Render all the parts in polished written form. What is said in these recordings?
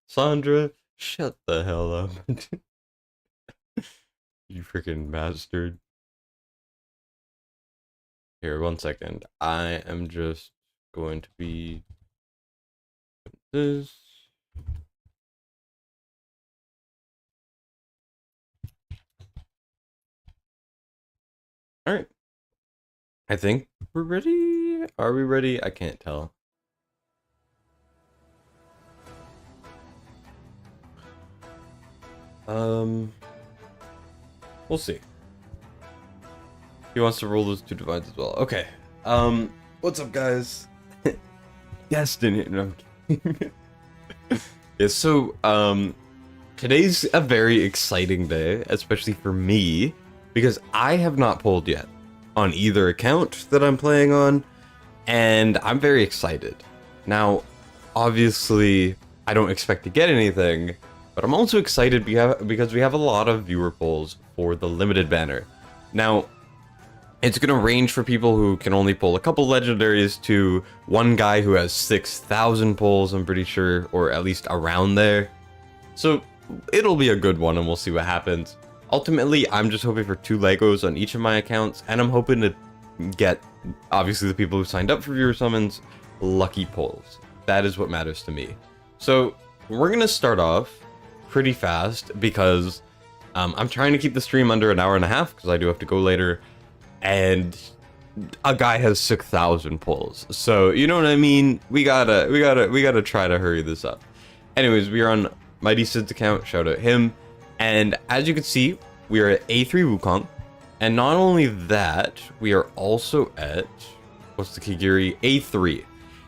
Sandra, shut the hell up. You freaking bastard. Here, 1 second. I am just going to be this. Alright. I think we're ready. Are we ready? I can't tell. We'll see. He wants to roll those two divides as well. Okay. What's up, guys? Destiny. No, I'm kidding. Yeah, so, today's a very exciting day, especially for me, because I have not pulled yet on either account that I'm playing on, and I'm very excited. Now, obviously, I don't expect to get anything, but I'm also excited because we have a lot of viewer polls for the limited banner. Now, it's going to range for people who can only pull a couple legendaries to one guy who has 6,000 pulls, I'm pretty sure, or at least around there. So it'll be a good one and we'll see what happens. Ultimately, I'm just hoping for 2 Legos on each of my accounts, and I'm hoping to get, obviously, the people who signed up for viewer summons lucky pulls. That is what matters to me. So we're going to start off pretty fast because I'm trying to keep the stream under an hour and a half because I do have to go later. And a guy has 6,000 pulls, so you know what I mean. We gotta try to hurry this up. Anyways, we are on Mighty Sid's account. Shout out him. And as you can see, we are at A3 Wukong, and not only that, we are also at what's the Giri A3.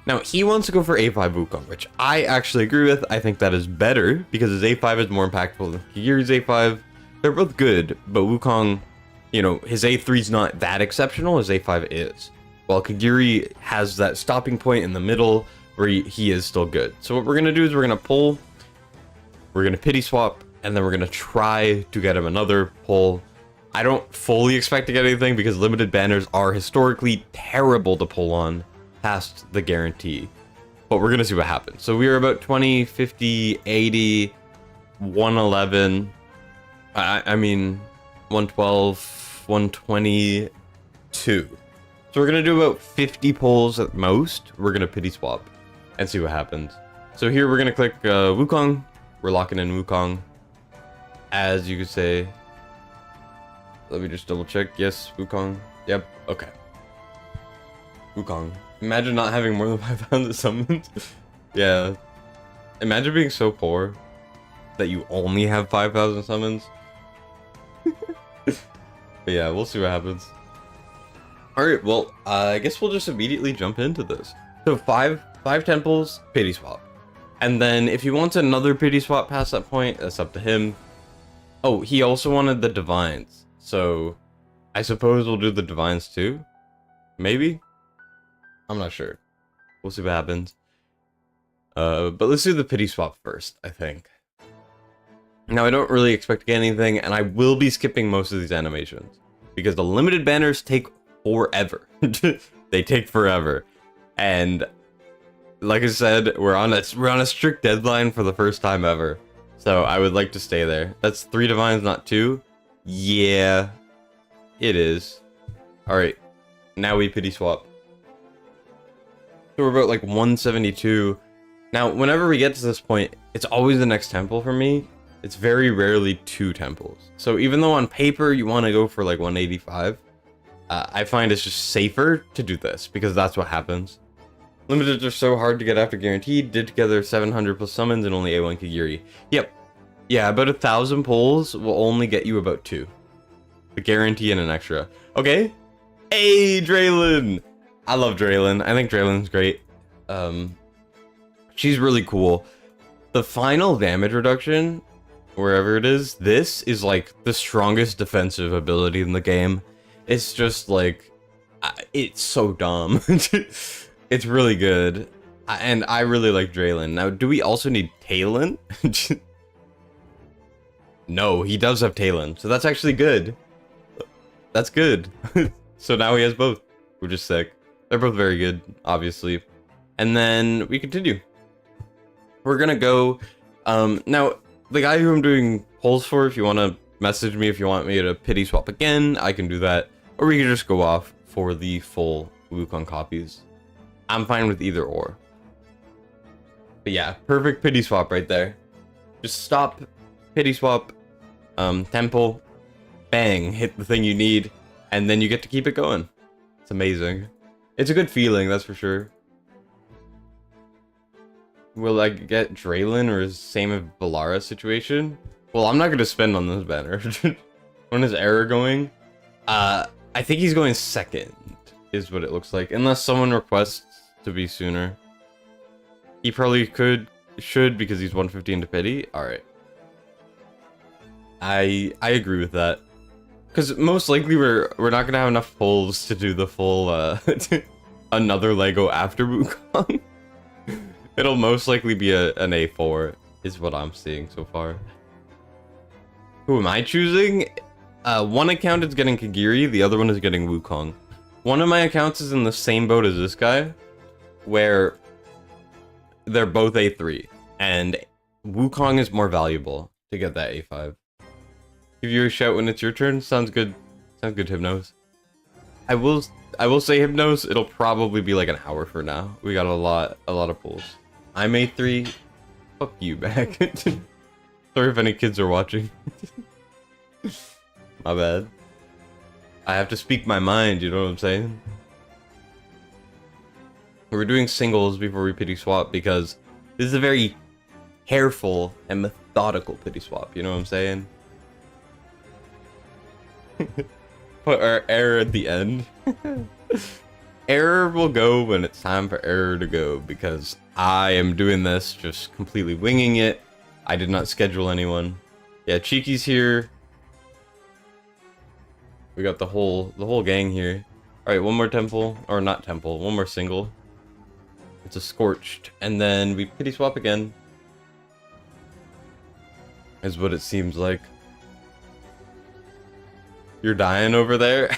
Now he wants to go for A5 Wukong, which I actually agree with. I think that is better because his A5 is more impactful than Giri's A5. They're both good, but Wukong, you know, his A3 is not that exceptional as A5 is. While Kiri has that stopping point in the middle where he is still good. So what we're going to do is we're going to pull, we're going to pity swap, and then we're going to try to get him another pull. I don't fully expect to get anything because limited banners are historically terrible to pull on past the guarantee. But we're going to see what happens. So we are about 20, 50, 80, 111. I mean, 112. 122. So we're gonna do about 50 pulls at most. We're gonna pity swap and see what happens. So here we're gonna click Wukong. We're locking in Wukong, as you could say. Let me just double check. Yes, Wukong. Yep. Okay. Wukong. Imagine not having more than 5,000 summons. Yeah. Imagine being so poor that you only have 5,000 summons. But yeah, we'll see what happens. Alright, well, I guess we'll just immediately jump into this. So five temples, pity swap. And then if he wants another pity swap past that point, that's up to him. Oh, he also wanted the divines. So I suppose we'll do the divines too? Maybe? I'm not sure. We'll see what happens. But let's do the pity swap first, I think. Now, I don't really expect to get anything, and I will be skipping most of these animations because the limited banners take forever. They take forever. And like I said, we're on a strict deadline for the first time ever. So I would like to stay there. That's 3 divines, not 2. Yeah, it is. All right, now we pity swap. So we're about like 172. Now, whenever we get to this point, it's always the next temple for me. It's very rarely 2 temples. So even though on paper you want to go for like 185, I find it's just safer to do this because that's what happens. Limiteds are so hard to get after guaranteed. Did together 700 plus summons and only A1 Giri. Yep. Yeah, about 1,000 pulls will only get you about 2. The guarantee and an extra. Okay. Hey, Draylin! I love Draylin. I think Draylin's great. She's really cool. The final damage reduction, wherever it is, this is like the strongest defensive ability in the game. It's just like, it's so dumb. It's really good. And I really like Draylin. Now, do we also need Talon? No, he does have Talon, so that's actually good. That's good. So now he has both, which is sick. They're both very good, obviously. And then we continue. we're gonna go. Now, the guy who I'm doing polls for, if you want to message me, if you want me to pity swap again, I can do that. Or we can just go off for the full Wukong copies. I'm fine with either or. But yeah, perfect pity swap right there. Just stop, pity swap, temple, bang, hit the thing you need, and then you get to keep it going. It's amazing. It's a good feeling, that's for sure. Will I get Draylin or same as Viera situation? Well, I'm not going to spend on this banner. When is Error going? I think he's going second, is what it looks like. Unless someone requests to be sooner. He probably should, because he's 115 to pity. Alright. I agree with that. Because most likely we're not going to have enough pulls to do the full, another Lego after Wukong. It'll most likely be an A4, is what I'm seeing so far. Who am I choosing? One account is getting Kiri, the other one is getting Wukong. One of my accounts is in the same boat as this guy, where they're both A3, and Wukong is more valuable to get that A5. Give you a shout when it's your turn. Sounds good. Sounds good, Hypnos. I will say Hypnos. It'll probably be like an hour for now. We got a lot of pulls. I'm A3. Fuck you back. Sorry if any kids are watching. My bad. I have to speak my mind, you know what I'm saying? We're doing singles before we pity swap because this is a very careful and methodical pity swap, you know what I'm saying? Put our error at the end. Error will go when it's time for error to go, because I am doing this just completely winging it. I did not schedule anyone. Yeah, Cheeky's here. We got the whole gang here. All right, one more temple, or not temple, one more single. It's a scorched, and then we pity swap again. Is what it seems like. You're dying over there?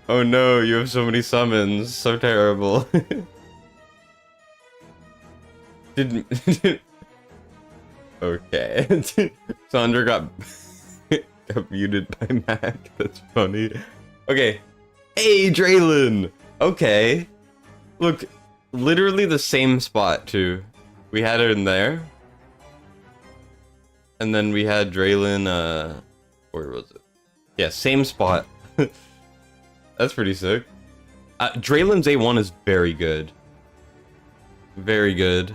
Oh no, you have so many summons. So terrible. Okay. Sandra got muted by Mac. That's funny. Okay. Hey, Draylin! Okay. Look, literally the same spot, too. We had her in there. And then we had Draylin, where was it? Yeah, same spot. That's pretty sick. Draylin's A1 is very good. Very good.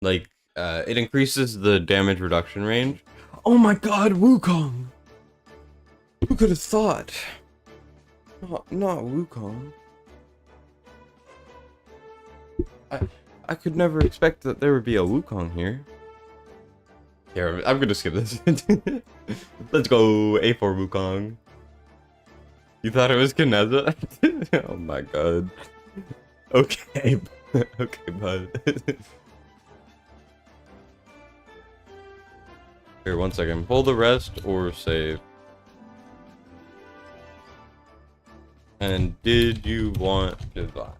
Like, it increases the damage reduction range. Oh my god, Wukong! Who could have thought? Not Wukong. I could never expect that there would be a Wukong here. Here, I'm gonna skip this. Let's go, A4 Wukong. You thought it was Kaneza? Oh my god. Okay, okay, bud. Here, 1 second. Pull the rest or save. And did you want Divine?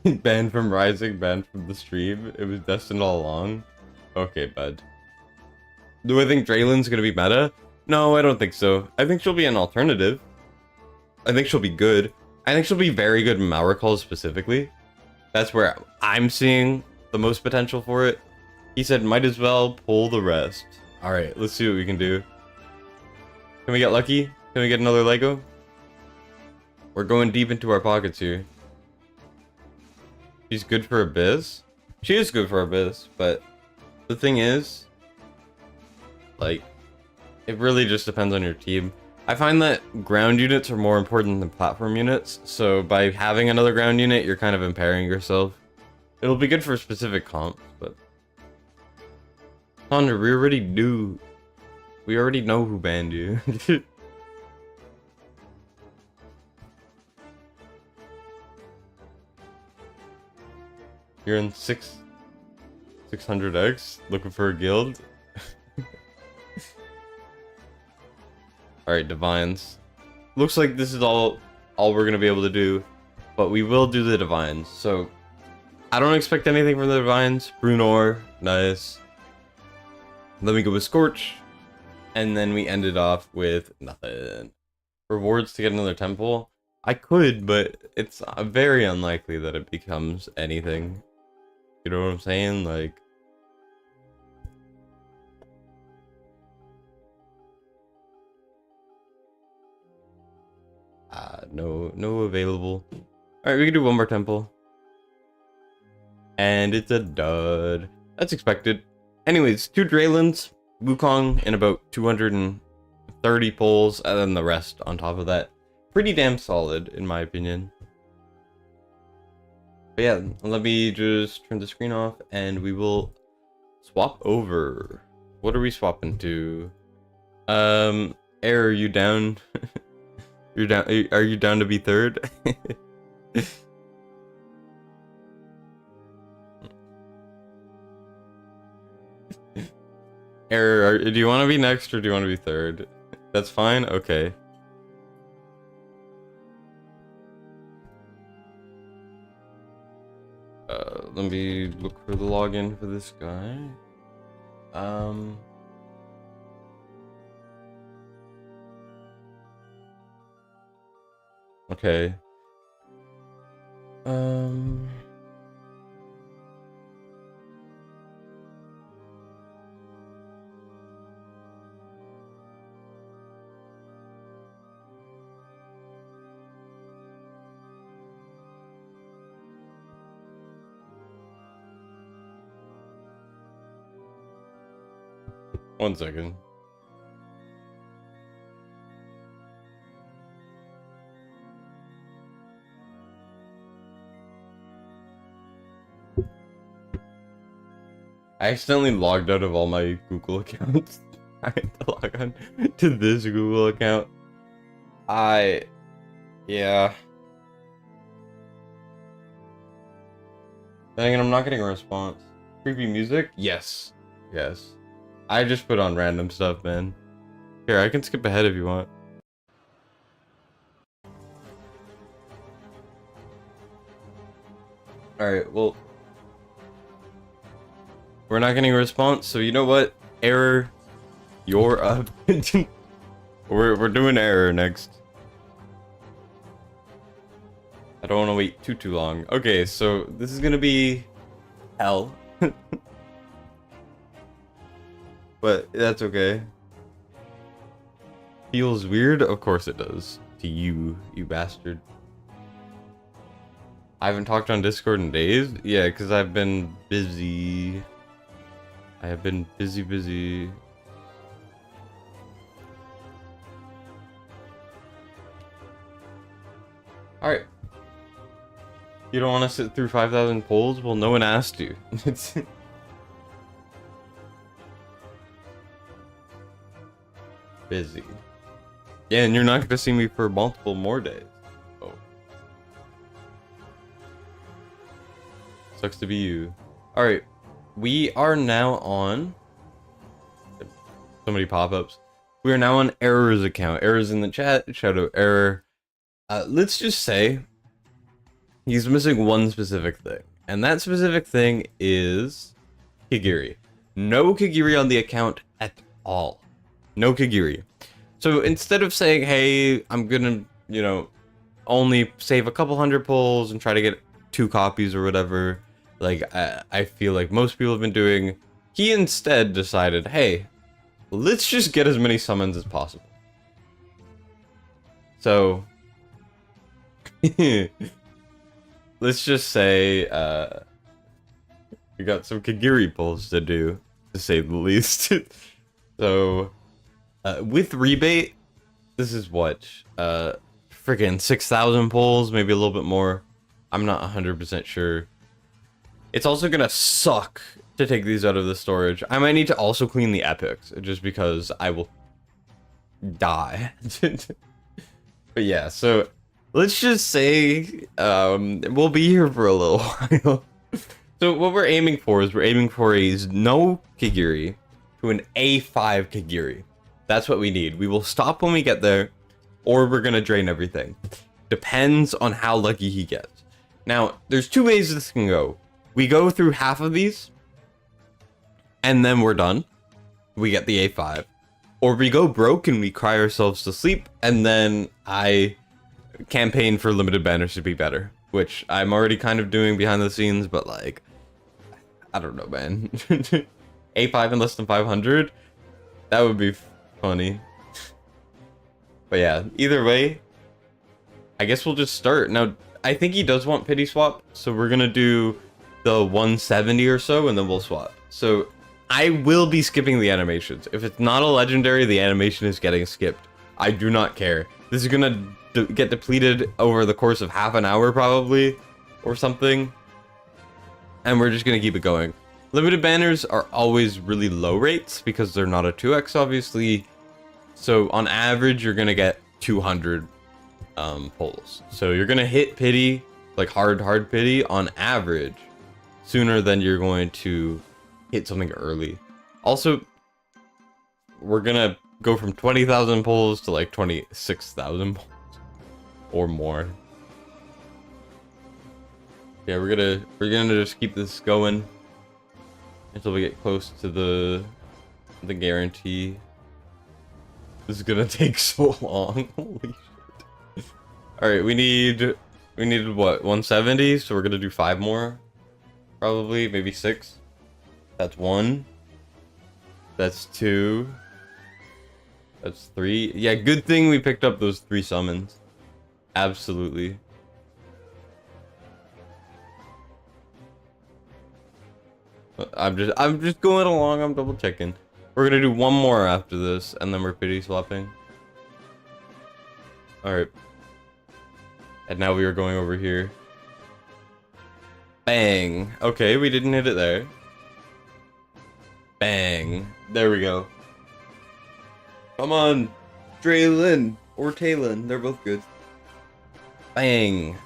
Banned from Rising, banned from the stream. It was destined all along. Okay, bud. Do I think Draylin's gonna be meta? No, I don't think so. I think she'll be an alternative. I think she'll be good. I think she'll be very good in Malricall specifically. That's where I'm seeing the most potential for it. He said might as well pull the rest. Alright, let's see what we can do. Can we get lucky? Can we get another Lego? We're going deep into our pockets here. She's good for Abyss? She is good for Abyss, but the thing is, like, it really just depends on your team. I find that ground units are more important than platform units, so by having another ground unit, you're kind of impairing yourself. It'll be good for specific comps, but... Sandra, we already know who banned you. You're in 600x, looking for a guild. Alright, Divines. Looks like this is all we're gonna be able to do. but we will do the divines. So I don't expect anything from the divines. Brunor, nice. Then we go with Scorch, and then we ended off with nothing. Rewards to get another temple. I could, but it's very unlikely that it becomes anything. You know what I'm saying? Like, no available. All right, we can do one more temple, and it's a dud. That's expected. Anyways, 2 Draylands, Wukong, and about 230 pulls, and then the rest on top of that. Pretty damn solid, in my opinion. But yeah, let me just turn the screen off, and we will swap over. What are we swapping to? Air, are you down? You're down. Are you down to be third? Air, do you want to be next or do you want to be third? That's fine. Okay. Let me look for the login for this guy. Okay. 1 second. I accidentally logged out of all my Google accounts. I had to log on to this Google account. Yeah. Dang it, I'm not getting a response. Creepy music? Yes. Yes. I just put on random stuff, man. Here, I can skip ahead if you want. Alright, well, we're not getting a response, so you know what? Error, you're up. we're doing error next. I don't want to wait too long. Okay, so this is gonna be hell. But that's okay. Feels weird? Of course it does. To you, you bastard. I haven't talked on Discord in days? Yeah, because I've been busy. I have been busy. Alright. You don't want to sit through 5,000 polls? Well, no one asked you. It's... busy. Yeah, and you're not going to see me for multiple more days. Oh. Sucks to be you. Alright. We are now on... so many pop-ups. We are now on Error's account. Error's in the chat. Shout out Error. Let's just say he's missing one specific thing. And that specific thing is Kiri. No Kiri on the account at all. No Kiri. So instead of saying, hey, I'm gonna, you know, only save a couple hundred pulls and try to get 2 copies or whatever, like I feel like most people have been doing, he instead decided, hey, let's just get as many summons as possible. So let's just say we got some Kiri pulls to do, to say the least. So with rebate, this is what, freaking 6,000 pulls, maybe a little bit more. I'm not 100% sure. It's also gonna suck to take these out of the storage. I might need to also clean the epics, just because I will die. But yeah, so let's just say we'll be here for a little while. So what we're aiming for is we're aiming for a no Kiri to an A5 Kiri. That's what we need. We will stop when we get there, or we're gonna drain everything. depends on how lucky he gets. Now, there's two ways this can go. We go through half of these, and then we're done. We get the A5. Or we go broke and we cry ourselves to sleep, and then I campaign for limited banners to be better. Which I'm already kind of doing behind the scenes, but like, I don't know, man. A5 in less than 500? That would be funny. But yeah, either way, I guess we'll just start. Now, I think he does want pity swap, so we're gonna do the 170 or so, and then we'll swap. So I will be skipping the animations. If it's not a legendary, the animation is getting skipped. I do not care. This is gonna get depleted over the course of half an hour probably, or something. And we're just gonna keep it going. Limited banners are always really low rates because they're not a 2x, obviously. So on average, you're gonna get 200 pulls. So you're gonna hit pity, like hard pity on average, sooner than you're going to hit something early. Also, we're gonna go from 20,000 pulls to like 26,000 pulls or more. Yeah, we're gonna just keep this going until we get close to the guarantee. This is gonna take so long. Holy shit. Alright, we needed what, 170? So we're gonna do 5 more. Probably, maybe 6. That's 1. That's 2. That's 3. Yeah, good thing we picked up those 3 summons. Absolutely. I'm just going along, I'm double checking. We're gonna do 1 more after this, and then we're pity swapping. Alright. And now we are going over here. Bang. Okay, we didn't hit it there. Bang. There we go. Come on. Draylin or Talon. They're both good. Bang.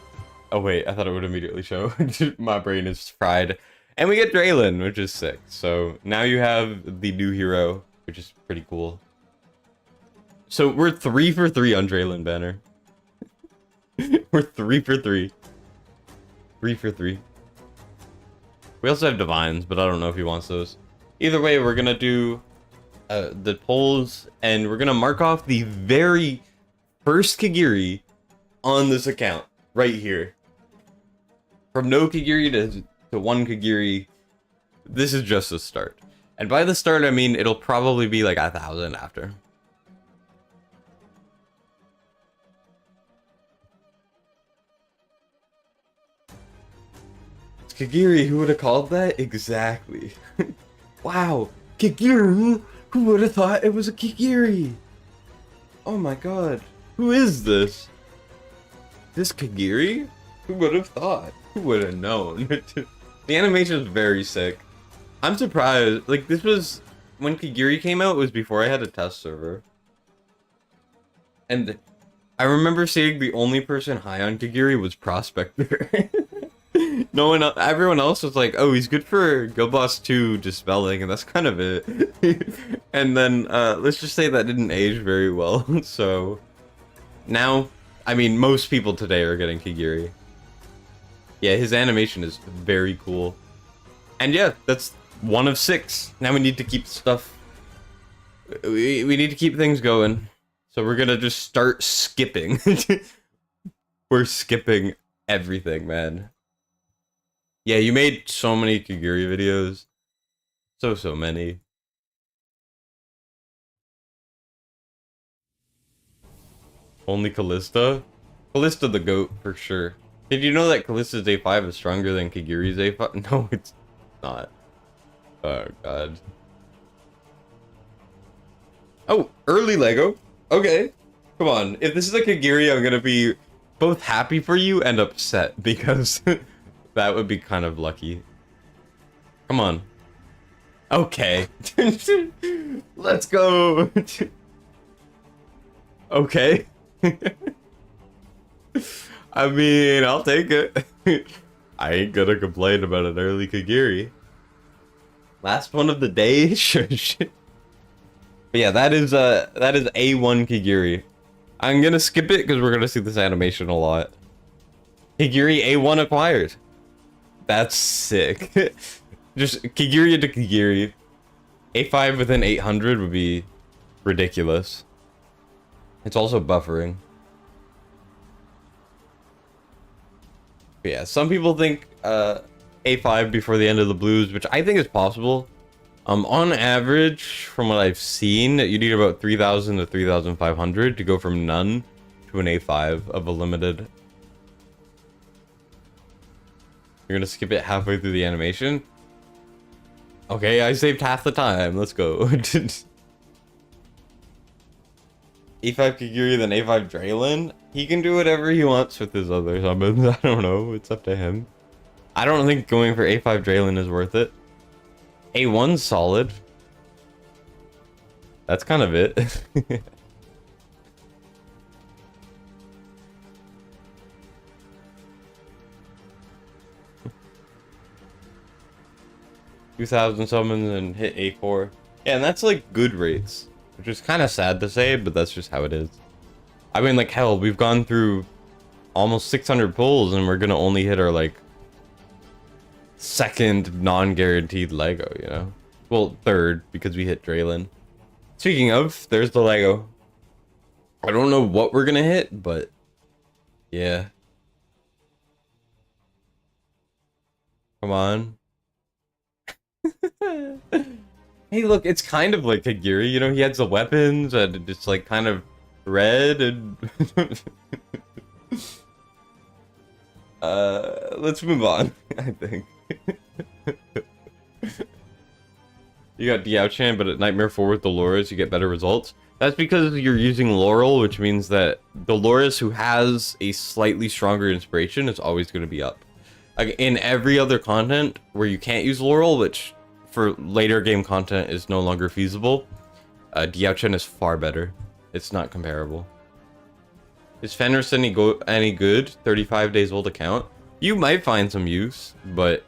Oh wait, I thought it would immediately show. My brain is fried. And we get Draylin, which is sick. So now you have the new hero, which is pretty cool. So we're 3 for 3 on Draylin banner. We're 3 for 3. 3 for 3. We also have divines, but I don't know if he wants those. Either way, we're gonna do the polls, and we're gonna mark off the very first Kiri on this account right here. From no Kiri to 1 Kiri, this is just the start. And by the start, I mean it'll probably be like 1,000 after. It's Kiri, who would have called that? Exactly. Wow, Kiri! Who would have thought it was a Kiri? Oh my god, who is this? This Kiri? Who would have thought? Who would have known? The animation is very sick. I'm surprised. Like, this was... When Kiri came out, it was before I had a test server. And I remember seeing the only person high on Kiri was Prospector. No one else, everyone else was like, oh, he's good for Go Boss 2 dispelling, and that's kind of it. And then, let's just say that didn't age very well. So, now, I mean, most people today are getting Kiri. Yeah, his animation is very cool. And yeah, that's 1 of 6. Now we need to keep stuff... We need to keep things going. So we're gonna just start skipping. We're skipping everything, man. Yeah, you made so many Kiri videos. So many. Only Callista? Callista the GOAT, for sure. Did you know that Callista's A5 is stronger than Kigiri's A5? No, it's not. Oh, God. Oh, early Lego. Okay. Come on. If this is a Kiri, I'm gonna be both happy for you and upset, because that would be kind of lucky. Come on. Okay. Let's go. Okay. I mean, I'll take it. I ain't gonna complain about an early Kiri. Last one of the day? Shush. But yeah, that is A1 Kiri. I'm gonna skip it because we're gonna see this animation a lot. Kiri A1 acquired. That's sick. Just Kiri into Kiri. A5 within 800 would be ridiculous. It's also buffering. But yeah, some people think A5 before the end of the blues, which I think is possible. On average, from what I've seen, you need about 3,000 to 3,500 to go from none to an A5 of a limited. You're gonna skip it halfway through the animation? Okay, I saved half the time. Let's go. A5 Kiri, then A5 Draylin. He can do whatever he wants with his other summons. I don't know. It's up to him. I don't think going for A5 Draylin is worth it. A1's solid. That's kind of it. 2,000 summons and hit A4. Yeah, and that's like good rates. Which is kind of sad to say, but that's just how it is. I mean, like, hell, we've gone through almost 600 pulls and we're gonna only hit our, like, second non-guaranteed Lego, you know? Well, third, because we hit Draylin. Speaking of, there's the Lego. I don't know what we're gonna hit, but yeah. Come on. Hey, look, it's kind of like a Giri, you know? He has the weapons and it's like kind of red and... let's move on, I think. You got Diao-chan, but at Nightmare 4 with Dolores, you get better results. That's because you're using Laurel, which means that Dolores, who has a slightly stronger inspiration, is always going to be up. Like, in every other content where you can't use Laurel, which for later game content is no longer feasible, Diao-chan is far better. It's not comparable. Is Fenris any good? 35 days old account? You might find some use, but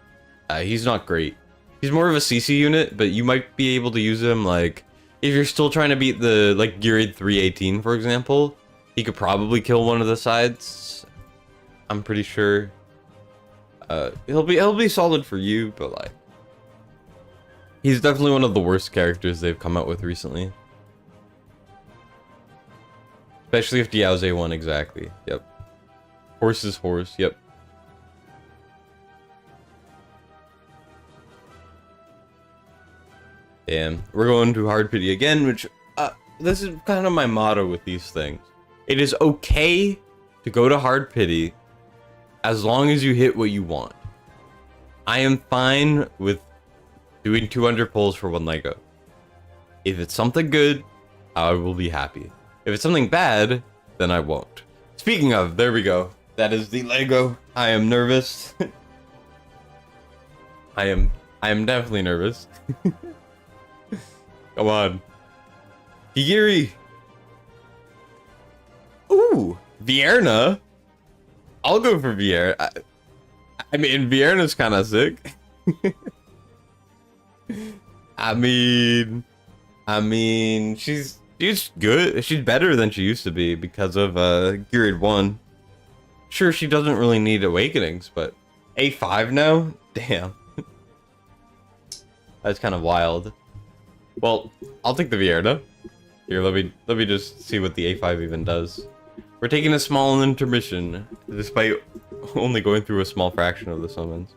he's not great. He's more of a CC unit, but you might be able to use him, like, if you're still trying to beat the, like, Giri 318, for example. He could probably kill one of the sides. I'm pretty sure. He'll be solid for you, but, like, he's definitely one of the worst characters they've come out with recently. Especially if Diao's A1, exactly. Yep. Horse is horse, yep. And we're going to hard pity again, which, this is kind of my motto with these things. It is okay to go to hard pity as long as you hit what you want. I am fine with doing 200 pulls for one Lego. If it's something good, I will be happy. If it's something bad, then I won't. Speaking of, there we go. That is the Lego. I am nervous. I am definitely nervous. Come on. Giri. Ooh, Viera. I'll go for Viera. I mean, Viera's kind of sick. I mean, she's good. She's better than she used to be because of Giri 1. Sure, she doesn't really need awakenings, but A5 now? Damn. That's kind of wild. Well, I'll take the Viera. Here, let me just see what the A5 even does. We're taking a small intermission, despite only going through a small fraction of the summons.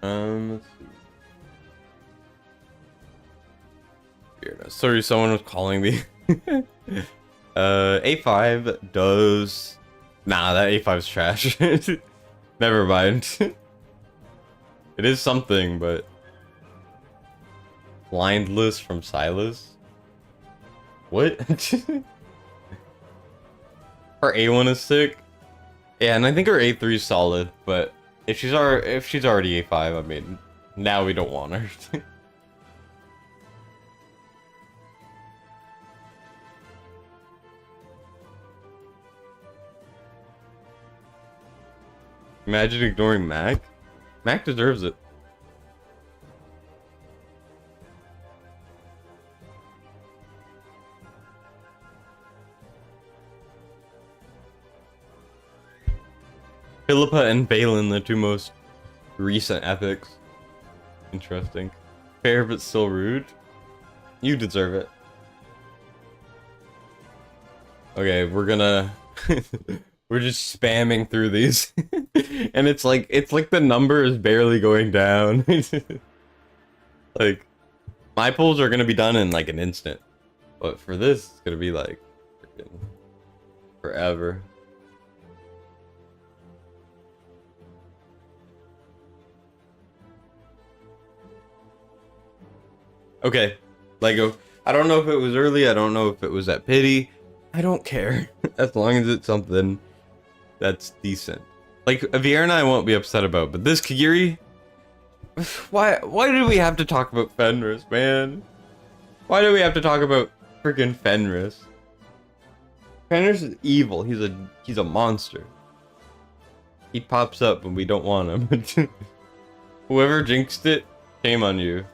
Let's see. Viera. Sorry, someone was calling me. A5 does... Nah, that A5's trash. Never mind. It is something, but... Blindless from Silas? What? Her A1 is sick. Yeah, and I think her A3 is solid, but if she's already A5, I mean, now we don't want her. Imagine ignoring Mac. Mac deserves it. Philippa and Balin, the two most recent epics. Interesting. Fair but still rude. You deserve it. Okay, we're gonna... we're just spamming through these. And it's like the number is barely going down. Like, my pulls are gonna be done in like an instant. But for this, it's gonna be like... freaking forever. Okay, Lego. I don't know if it was early, I don't know if it was at pity. I don't care. As long as it's something that's decent. Like, Viera and I won't be upset about, but this Kiri... Why do we have to talk about Fenris, man? Why do we have to talk about freaking Fenris? Fenris is evil. He's a monster. He pops up when we don't want him. Whoever jinxed it, shame on you.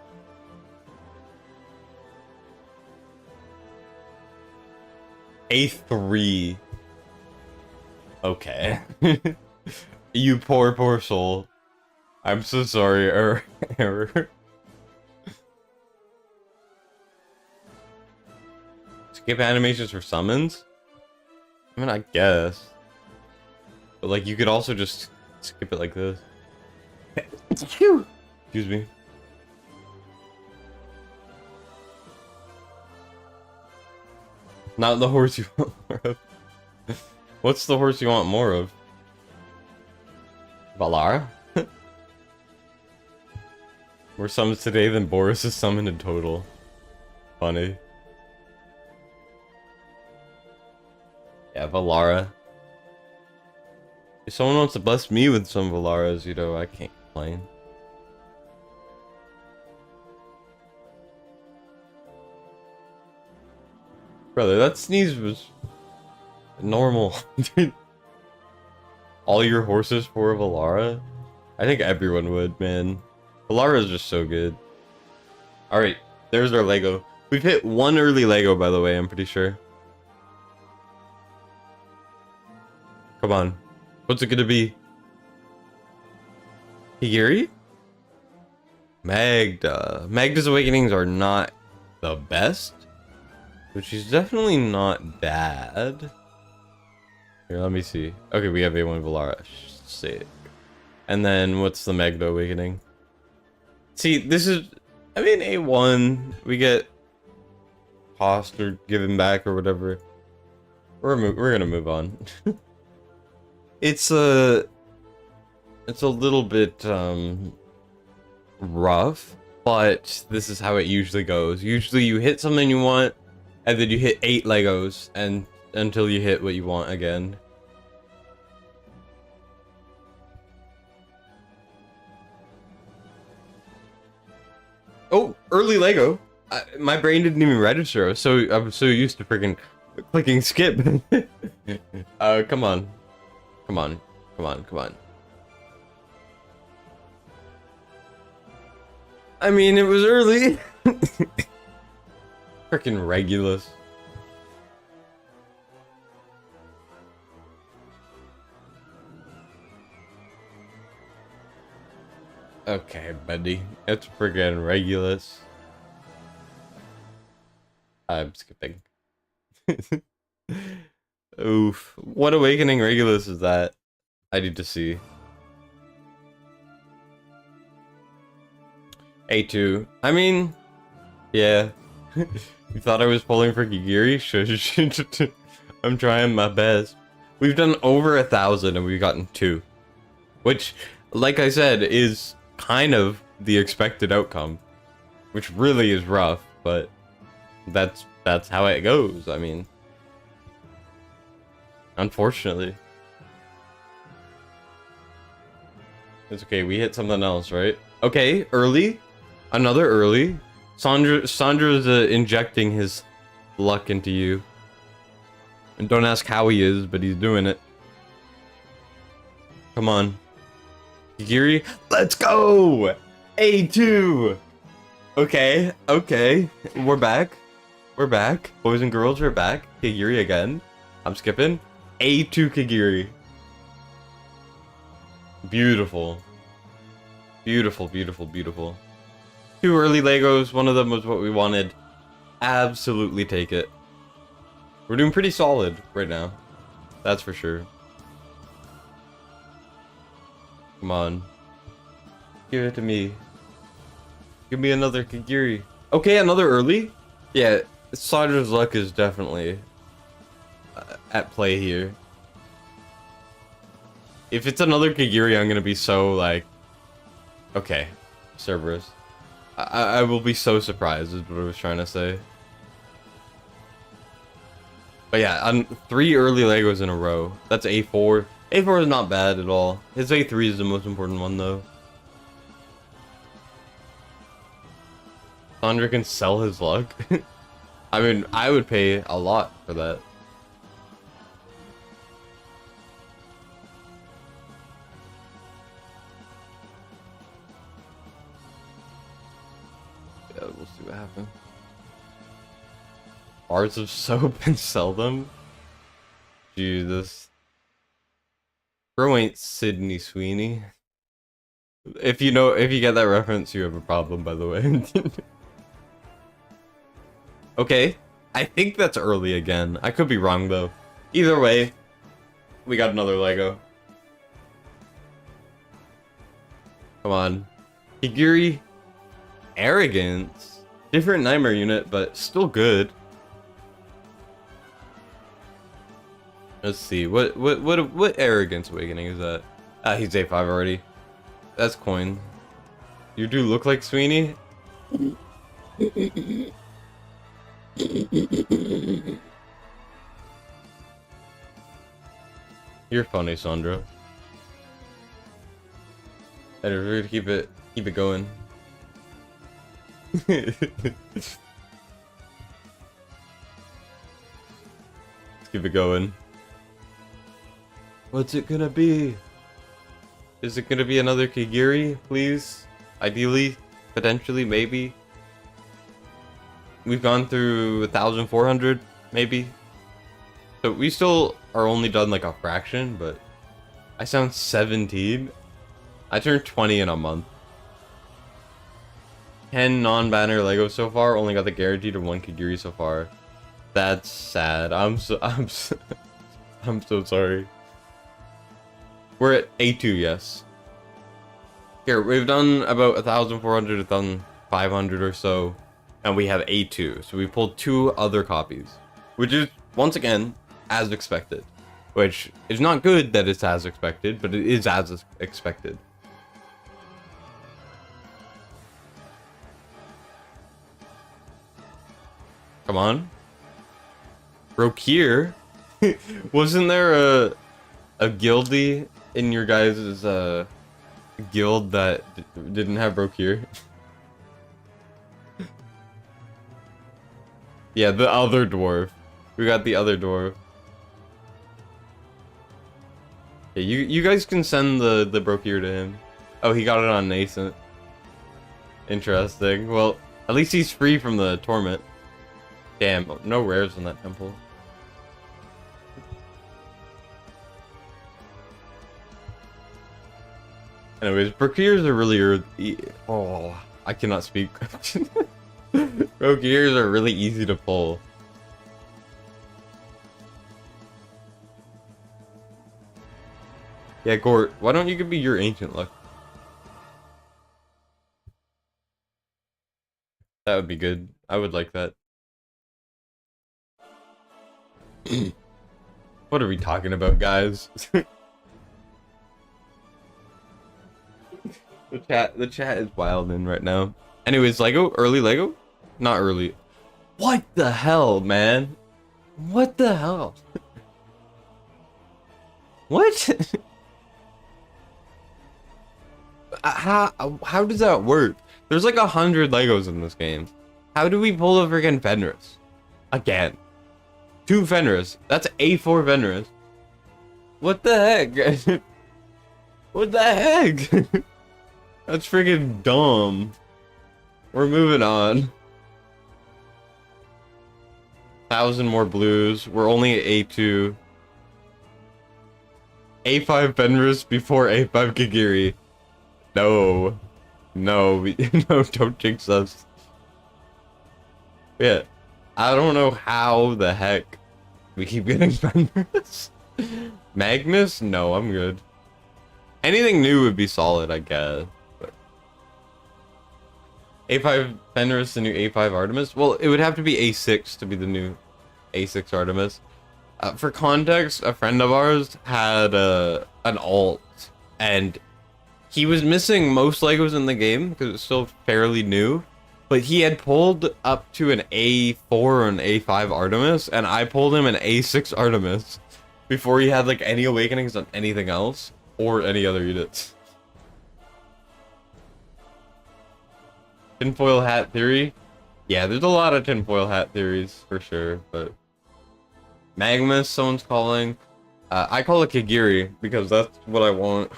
A3. Okay. You poor soul. I'm so sorry, error. Skip animations for summons? I mean, I guess. But like, you could also just skip it like this. Excuse me. Not the horse you want more of. What's the horse you want more of? Valara? More summons today than Boris is summoned in total. Funny. Yeah, Valara. If someone wants to bless me with some Valaras, you know, I can't complain. Brother, that sneeze was normal. All your horses for Valara? I think everyone would, man. Valara is just so good. Alright, there's our Lego. We've hit one early Lego, by the way, I'm pretty sure. Come on. What's it gonna be? Giri? Magda. Magda's awakenings are not the best. But she's definitely not bad. Here, let me see. Okay, we have A1 Valara. Sick. And then what's the Magda awakening? See, this is... I mean, A1. We get... tossed or given back or whatever. We're gonna move on. It's a little bit, rough. But this is how it usually goes. Usually you hit something you want... and then you hit 8 Legos, and until you hit what you want again. Oh, early Lego. My brain didn't even register. I was so used to freaking clicking skip. Come on. Come on. Come on. Come on. I mean, it was early. Freaking Regulus. Okay, buddy. It's friggin' Regulus. I'm skipping. Oof. What awakening Regulus is that? I need to see. A2. I mean, yeah. You thought I was pulling for Giri? I'm trying my best. We've done over 1,000 and we've gotten 2. Which, like I said, is kind of the expected outcome. Which really is rough, but that's how it goes, I mean. Unfortunately. It's okay, we hit something else, right? Okay, early. Another early. Sandra's injecting his luck into you. And don't ask how he is, but he's doing it. Come on. Giri, let's go! A2! Okay, okay. We're back. We're back. Boys and girls, we're back. Kigiri again. I'm skipping. A2 Kigiri. Beautiful. Beautiful, beautiful, beautiful. 2 early Legos, one of them was what we wanted. Absolutely take it. We're doing pretty solid right now. That's for sure. Come on. Give it to me. Give me another Kiri. Okay, another early? Yeah, Slaughter's luck is definitely at play here. If it's another Kiri, I'm gonna be so like... Okay, Cerberus. I will be so surprised is what I was trying to say. But yeah, on 3 early Legos in a row. That's A4. A4 is not bad at all. His A3 is the most important one though. Sandra can sell his luck. I mean, I would pay a lot for that. Yeah, we'll see what happens. Bars of soap and sell them? Jesus. Bro ain't Sydney Sweeney. If you get that reference, you have a problem, by the way. Okay. I think that's early again. I could be wrong, though. Either way, we got another Lego. Come on. Giri. Arrogance. Different nightmare unit, but still good. Let's see. What arrogance awakening is that? Ah, he's A5 already. That's coin. You do look like Sweeney. You're funny, Sandra. And we're gonna keep it going. Let's keep it going. What's it gonna be? Is it gonna be another Kiri, please? Ideally, potentially, maybe. We've gone through 1,400, maybe. So we still are only done like a fraction, but I sound 17. I turned 20 in a month. 10 non-banner Legos so far. Only got the guarantee to 1 Kiri so far. That's sad. I'm so sorry. We're at A2, yes. Here, we've done about 1,400, 1,500 or so, and we have A2. So we pulled 2 other copies, which is, once again, as expected. Which is not good that it's as expected, but it is as expected. Come on. Brokir? Wasn't there a guildie in your guys' guild that didn't have Brokir? Yeah, the other dwarf. We got the other dwarf. Yeah, you guys can send the Brokir to him. Oh, he got it on Nascent. Interesting. Well, at least he's free from the torment. Damn, no rares in that temple. Anyways, Brokirs are really oh, I cannot speak. Brokirs are really easy to pull. Yeah, Gort, why don't you give me your ancient luck? That would be good. I would like that. What are we talking about, guys? The chat is wilding right now. Anyways, Lego? Early Lego? Not early. What the hell, man? What the hell? What? How does that work? There's like 100 Legos in this game. How do we pull a freaking Fenris? Again. 2 Fenris. That's A4 Fenris. What the heck? What the heck? That's freaking dumb. We're moving on. 1,000 more blues. We're only at A2. A5 Fenris before A5 Giri. No. No, no, don't jinx us. Yeah. I don't know how the heck we keep getting Fenris. Magnus? No, I'm good. Anything new would be solid, I guess. But A5 Fenris, the new A5 Artemis? Well, it would have to be A6 to be the new A6 Artemis. For context, a friend of ours had an alt, and he was missing most Legos in the game because it's still fairly new. But he had pulled up to an A4 or an A5 Artemis, and I pulled him an A6 Artemis before he had like any awakenings on anything else or any other units. Tinfoil hat theory? Yeah, there's a lot of tinfoil hat theories for sure, but Magmus, someone's calling. I call it Kiri because that's what I want.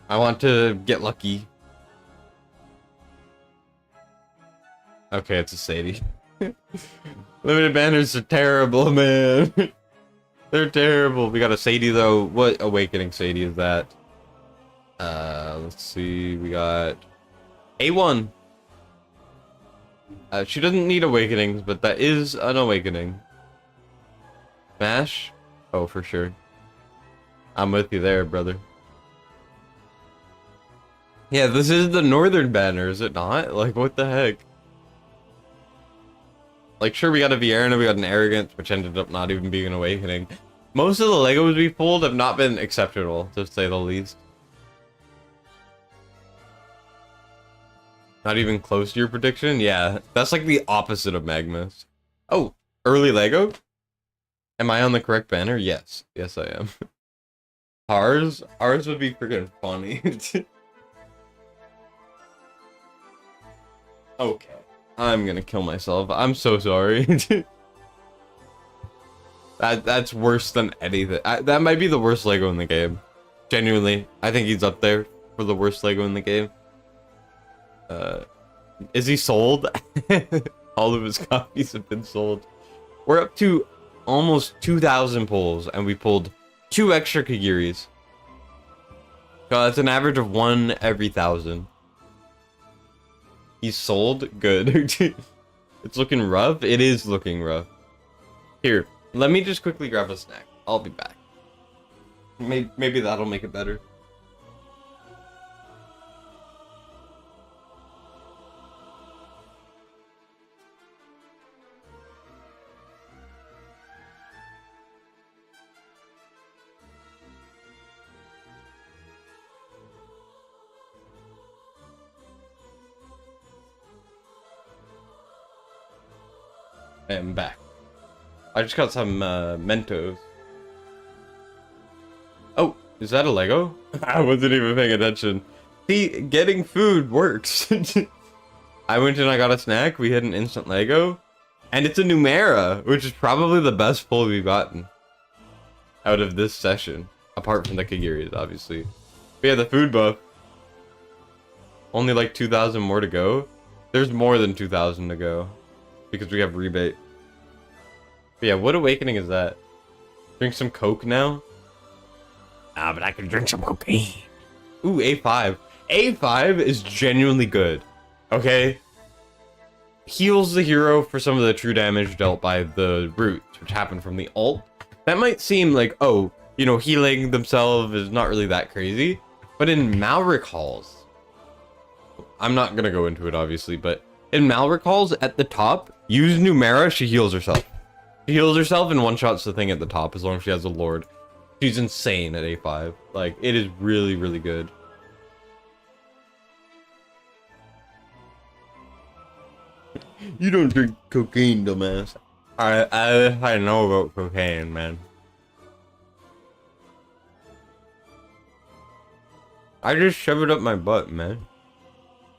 I want to get lucky. Okay, it's a Sadie. Limited banners are terrible, man. They're terrible. We got a Sadie though. What awakening Sadie is that? Let's see. We got A1. She doesn't need awakenings, but that is an awakening. Smash? Oh, for sure. I'm with you there, brother. Yeah, this is the northern banner, is it not? Like, what the heck? Like, sure, we got a Viera and we got an Arrogance, which ended up not even being an awakening. Most of the Legos we pulled have not been exceptional, to say the least. Not even close to your prediction? Yeah, that's like the opposite of Magmus. Oh, early Lego? Am I on the correct banner? Yes. Yes, I am. Ours? Ours would be freaking funny. Okay. I'm gonna kill myself. I'm so sorry. That's worse than anything. That might be the worst Lego in the game. Genuinely. I think he's up there for the worst Lego in the game. Is he sold? All of his copies have been sold. We're up to almost 2,000 pulls, and we pulled 2 extra Kagiris. So that's an average of 1 every 1,000. He's sold? Good. It's looking rough? It is looking rough. Here, let me just quickly grab a snack. I'll be back. Maybe that'll make it better. I am back. I just got some Mentos. Oh, is that a Lego? I wasn't even paying attention. See, getting food works. I went and I got a snack. We had an instant Lego. And it's a Numera, which is probably the best pull we've gotten out of this session. Apart from the Kagiris, obviously. But yeah, the food buff. Only like 2,000 more to go. There's more than 2,000 to go. Because we have rebate. But yeah, what awakening is that? Drink some Coke now? Ah, but I can drink some cocaine. Ooh, A5. A5 is genuinely good. Okay? Heals the hero for some of the true damage dealt by the roots, which happened from the alt. That might seem like, oh, you know, healing themselves is not really that crazy. But in Malric Halls, I'm not gonna go into it, obviously, but in Malric Halls, at the top, use Numera, she heals herself. She heals herself and one-shots the thing at the top as long as she has a Lord. She's insane at A5. Like, it is really, really good. You don't drink cocaine, dumbass. I know about cocaine, man. I just shove it up my butt, man.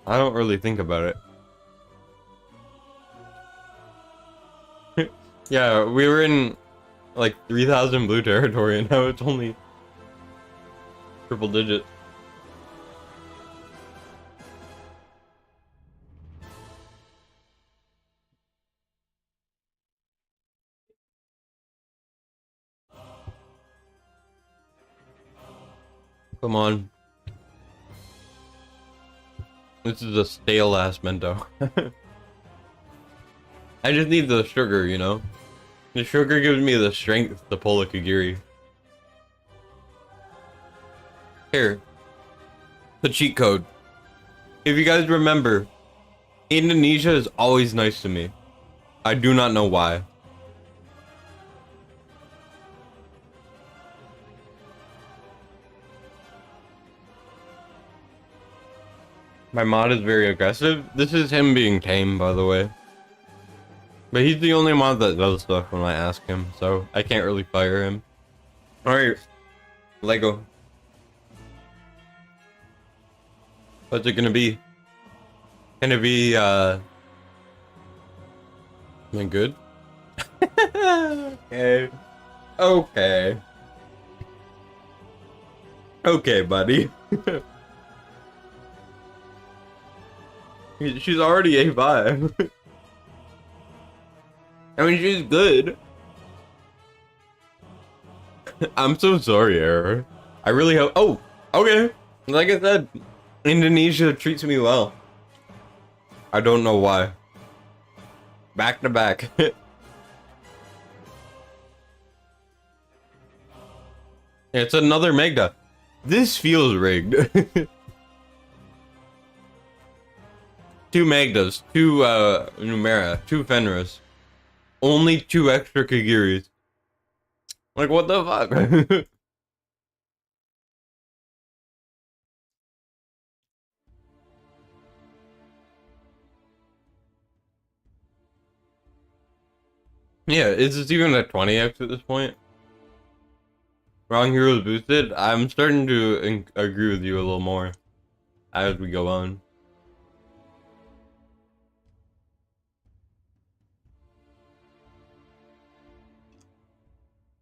I don't really think about it. Yeah, we were in like 3,000 blue territory and now it's only triple digits. Come on. This is a stale ass Mento. I just need the sugar, you know? The sugar gives me the strength to pull a Kiri. Here. The cheat code. If you guys remember, Indonesia is always nice to me. I do not know why. My mod is very aggressive. This is him being tame, by the way. But he's the only mod that does stuff when I ask him, so I can't really fire him. Alright. Lego. What's it gonna be? Gonna be, am I good? Okay. Okay. Okay, buddy. She's already A5. I mean, she's good. I'm so sorry, Error. I really hope. Oh, okay. Like I said, Indonesia treats me well. I don't know why. Back to back. It's another Magda. This feels rigged. Two Magdas, two Numera, two Fenris. Only 2 extra Kagiris. Like, what the fuck? Yeah, is this even a 20x at this point? Wrong heroes boosted? I'm starting to agree with you a little more as we go on.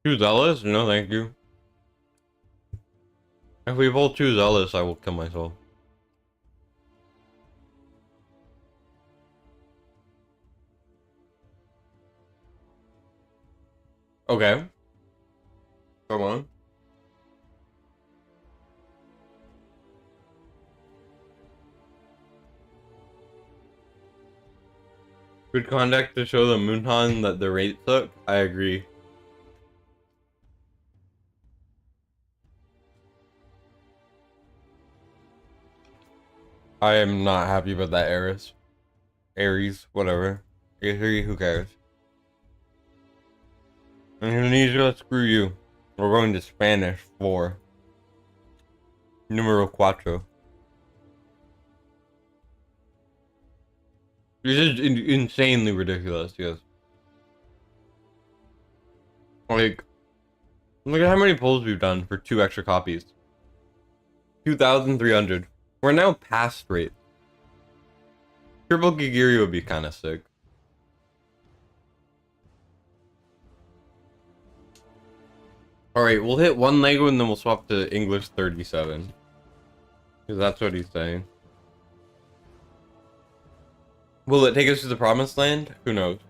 Too zealous? No, thank you. If we both too zealous, I will kill myself. Okay. Come on. Good conduct to show the Moonhan that the rates suck? I agree. I am not happy with that Ares. Ares, whatever. Giri, who cares? Indonesia, screw you. We're going to Spanish 4. Numero 4. This is insanely ridiculous, yes. Like, look at how many pulls we've done for 2 extra copies. 2,300. We're now past rate. Triple Giri would be kind of sick. Alright, we'll hit 1 Lego and then we'll swap to English 37. Because that's what he's saying. Will it take us to the promised land? Who knows?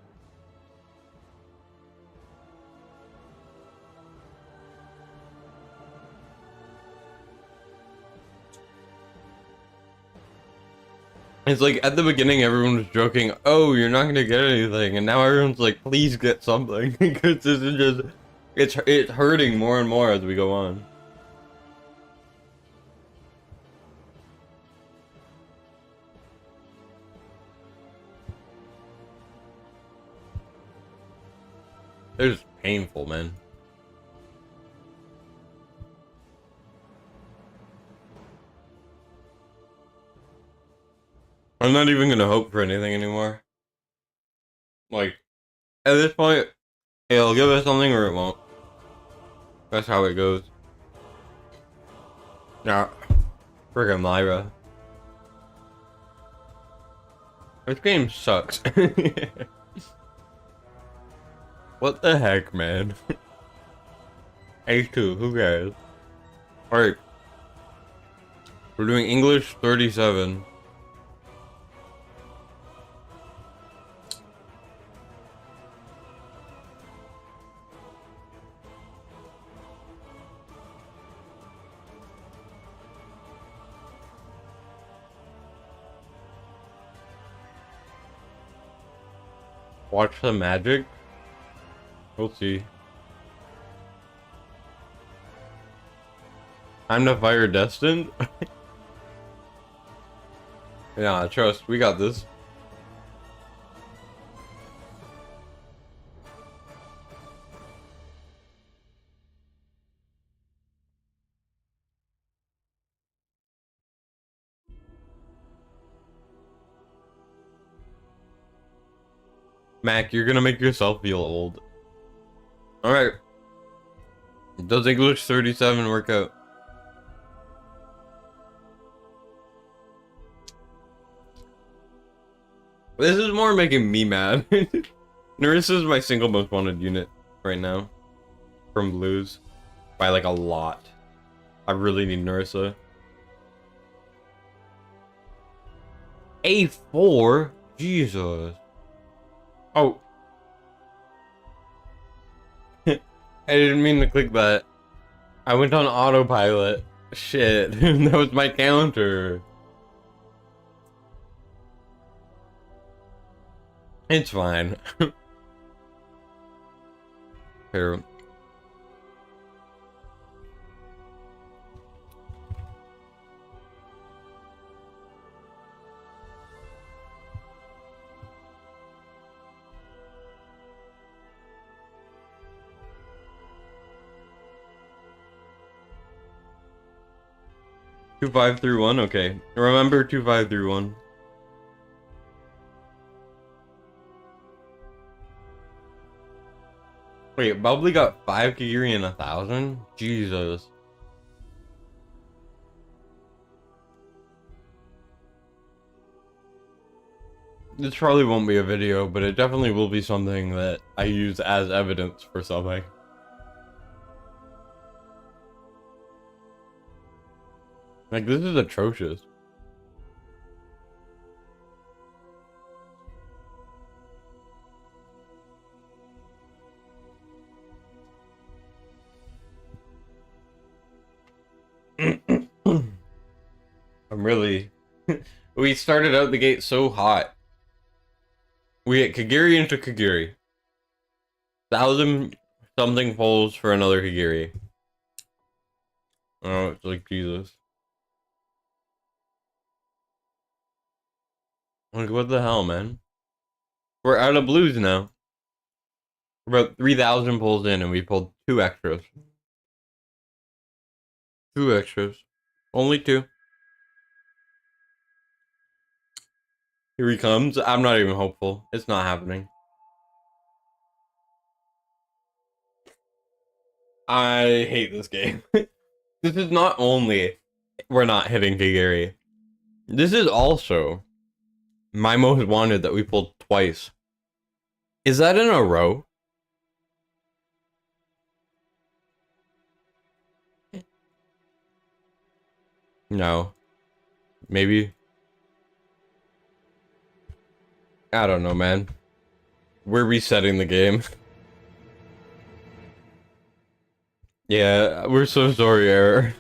It's like at the beginning everyone was joking, oh, you're not gonna get anything, and now everyone's like, please get something. Because this is just, it's hurting more and more as we go on. It's painful, man. I'm not even gonna hope for anything anymore. Like, at this point, it'll give us something or it won't. That's how it goes. Nah, friggin' Lyra. This game sucks. What the heck, man? H2, who cares? Alright. We're doing English 37. Watch the magic. We'll see. Time to fire Destined. Yeah, trust. We got this. Mac, you're gonna make yourself feel old. Alright. Does English 37 work out? This is more making me mad. Nerissa is my single most wanted unit right now. From blues. By like a lot. I really need Nerissa. A4? Jesus. Oh. I didn't mean to click that. I went on autopilot. Shit. That was my counter. It's fine. Here. Two 5 through 1, okay. Remember 2 5 through 1. Wait, Bubbly got 5 Kiri and 1,000? Jesus. This probably won't be a video, but it definitely will be something that I use as evidence for something. Like, this is atrocious. I'm really... We started out the gate so hot. We hit Kiri into Kiri. 1,000 something pulls for another Kiri. Oh, it's like Jesus. Like, what the hell, man? We're out of blues now. We're about 3,000 pulls in and we pulled 2 extras. 2 extras. Only 2. Here he comes. I'm not even hopeful. It's not happening. I hate this game. This is not only we're not hitting Giri. This is also my most wanted that we pulled twice. Is that in a row? No. Maybe. I don't know, man. We're resetting the game. Yeah, we're so sorry, Error.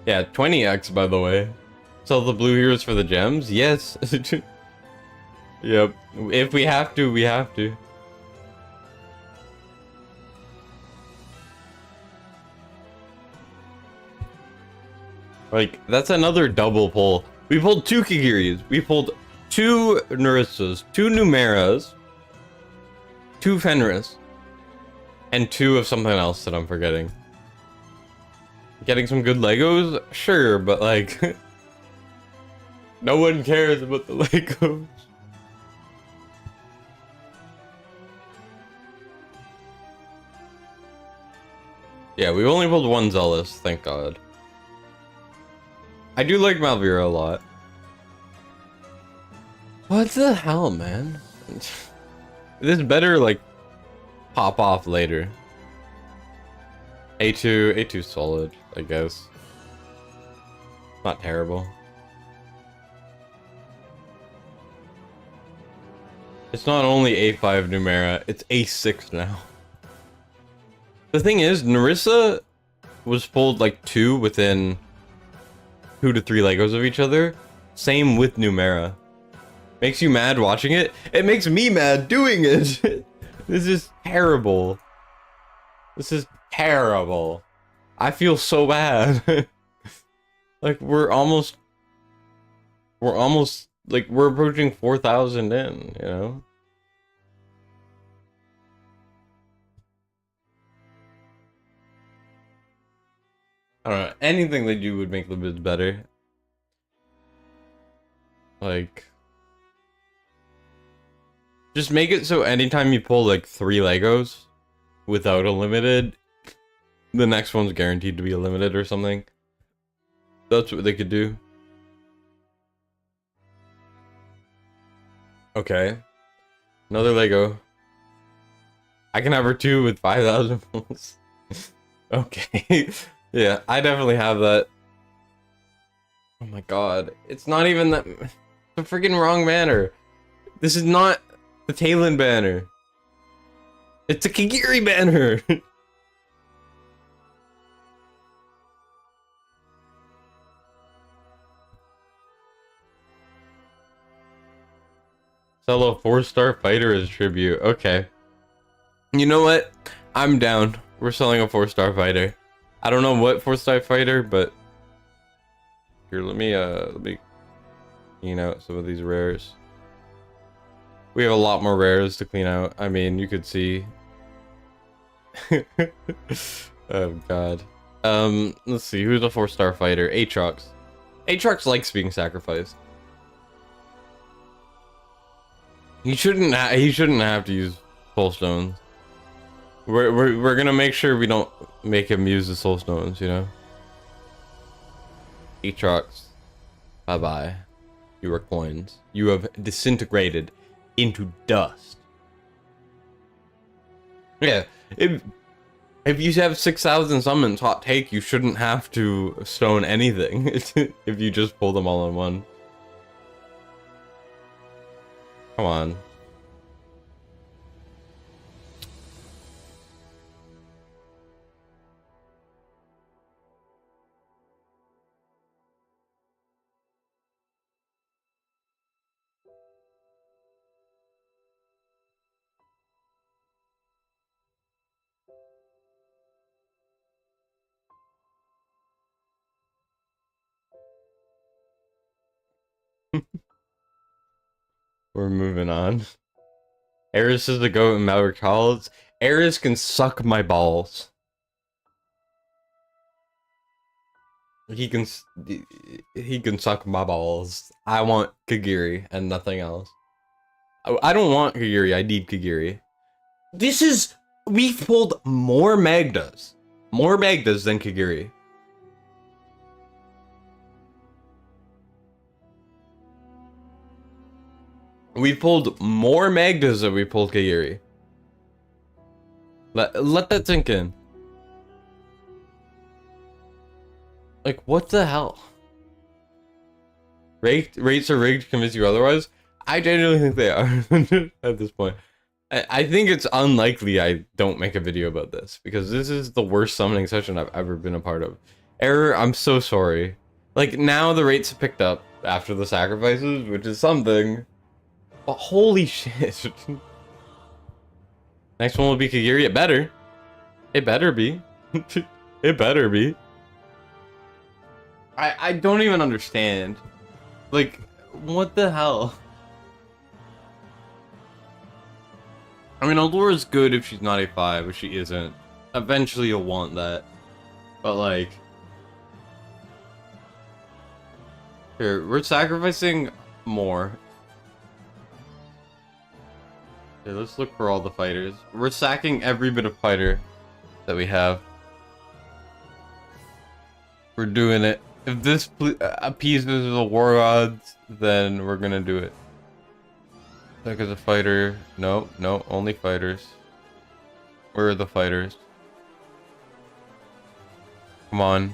Yeah, 20x, by the way. Sell the blue heroes for the gems? Yes. Yep. If we have to, we have to. Like, that's another double pull. We pulled 2 Kigiris. We pulled 2 Nerissas, 2 Numeras, 2 Fenris, and 2 of something else that I'm forgetting. Getting some good Legos? Sure, but like... no one cares about the Legos. Yeah, we only pulled 1 Zealous, thank God. I do like Viera a lot. What the hell, man? This better, like, pop off later. A2 solid, I guess. Not terrible. It's not only A5 Numera, it's A6 now. The thing is, Nerissa was pulled like 2 within 2 to 3 Legos of each other. Same with Numera. Makes you mad watching it? It makes me mad doing it. This is terrible. This is terrible. I feel so bad. Like we're almost like we're approaching 4,000 in, you know? I don't know, anything they do would make the bids better. Like, just make it so anytime you pull like 3 Legos without a limited, the next one's guaranteed to be a limited or something. That's what they could do. Okay. Another Lego. I can have her 2 with 5,000 pulls. Okay. Yeah, I definitely have that. Oh my god. It's not even that. It's the freaking wrong banner. This is not the Talon banner. It's a Kiri banner. Sell a 4-star fighter as tribute. Okay. You know what? I'm down. We're selling a 4-star fighter. I don't know what 4-star fighter, but here, let me clean out some of these rares. We have a lot more rares to clean out. I mean, you could see. Oh god. Let's see, who's a 4-star fighter? Aatrox. Aatrox likes being sacrificed. He shouldn't have to use soul stones. We're gonna make sure we don't make him use the soul stones, you know? Aatrox. Bye-bye. You are coins. You have disintegrated into dust. Yeah, if you have 6,000 summons, hot take, you shouldn't have to stone anything if you just pull them all in one. Come on. We're moving on. Eris is the goat in Maverick Hollows. Eris can suck my balls. He can suck my balls. I want Kiri and nothing else. I don't want Kiri, I need Kiri. We've pulled more Magdas. More Magdas than Kiri. We pulled more Magdas than we pulled Kiri. Let that sink in. Like, what the hell? Rates are rigged to convince you otherwise? I genuinely think they are at this point. I think it's unlikely I don't make a video about this, because this is the worst summoning session I've ever been a part of. Error, I'm so sorry. Like, now the rates have picked up after the sacrifices, which is something. But holy shit. Next one will be Kiri. It better. It better be. It better be. I don't even understand. Like, what the hell? I mean, Aldora's good if she's not a 5, but she isn't. Eventually you'll want that. But like... Here, we're sacrificing more. Okay, let's look for all the fighters. We're sacking every bit of fighter that we have. We're doing it. If this appeases the war gods, then we're gonna do it. Like as a fighter. No, no, only fighters. Where are the fighters? Come on.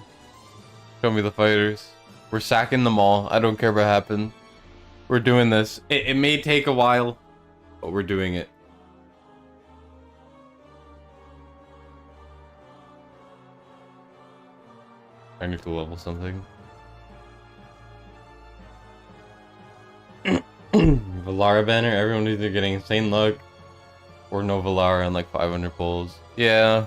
Show me the fighters. We're sacking them all. I don't care what happens. We're doing this. It may take a while, but we're doing it. I need to level something. Viera banner. Everyone either getting insane luck or no Viera and like 500 pulls. Yeah.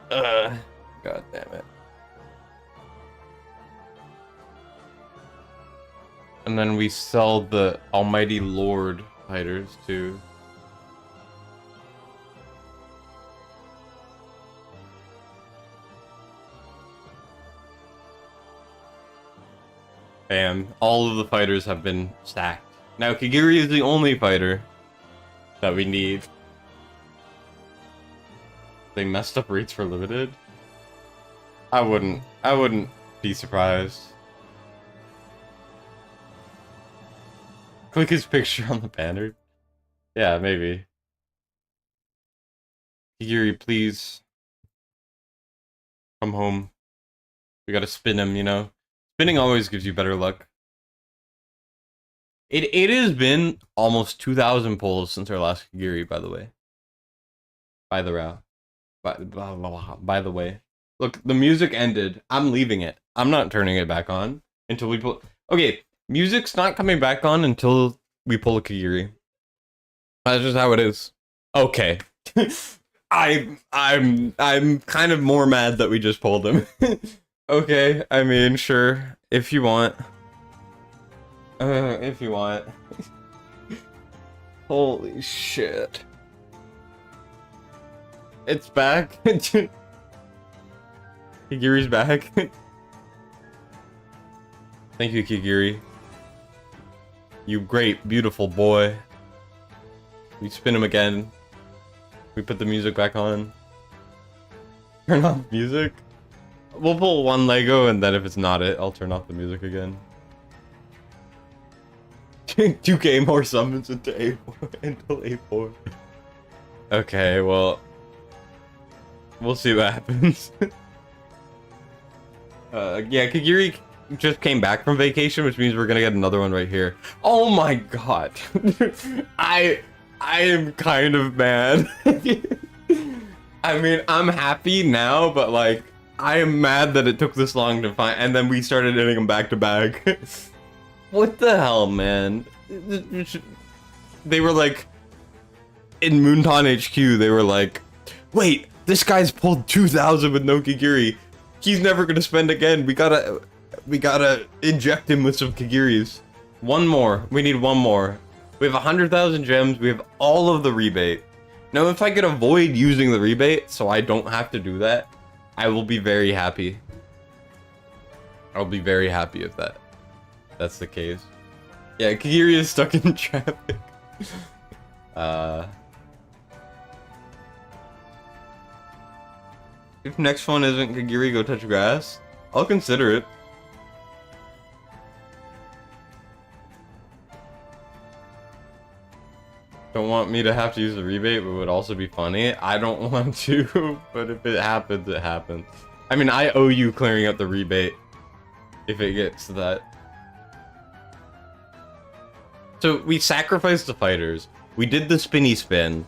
God damn it. And then we sell the Almighty Lord fighters too. Bam. All of the fighters have been stacked. Now Kiri is the only fighter that we need. They messed up rates for limited. I wouldn't be surprised. Click his picture on the banner. Yeah, maybe. Giri, please come home. We gotta spin him, you know. Spinning always gives you better luck. It has been almost 2,000 pulls since our last Giri, by the way. By the way. Look, the music ended. I'm leaving it. I'm not turning it back on until we pull. Okay, music's not coming back on until we pull a Kiri. That's just how it is. Okay. I'm kind of more mad that we just pulled him. Okay, I mean, sure, if you want. If you want. Holy shit. It's back. Kigiri's back. Thank you, Kiri. You great, beautiful boy. We spin him again. We put the music back on. Turn off music. We'll pull one Lego, and then if it's not it, I'll turn off the music again. 2k more summons into A4 until A4. Okay, well, we'll see what happens. Yeah, Kiri just came back from vacation, which means we're gonna get another one right here. Oh my god. I am kind of mad. I mean, I'm happy now, but like, I am mad that it took this long to find, and then we started hitting them back to back. What the hell, man? They were like, in Moonton HQ, they were like, wait, this guy's pulled 2,000 with no Kiri. He's never gonna spend again. We gotta inject him with some Kigiris. One more. We need one more. We have 100,000 gems. We have all of the rebate. Now, if I could avoid using the rebate, so I don't have to do that, I will be very happy. I'll be very happy if that's the case. Yeah, Kiri is stuck in traffic. If next one isn't Kiri go touch grass, I'll consider it. Don't want me to have to use the rebate, but would also be funny. I don't want to, but if it happens, it happens. I mean, I owe you clearing up the rebate if it gets to that. So we sacrificed the fighters. We did the spinny spin,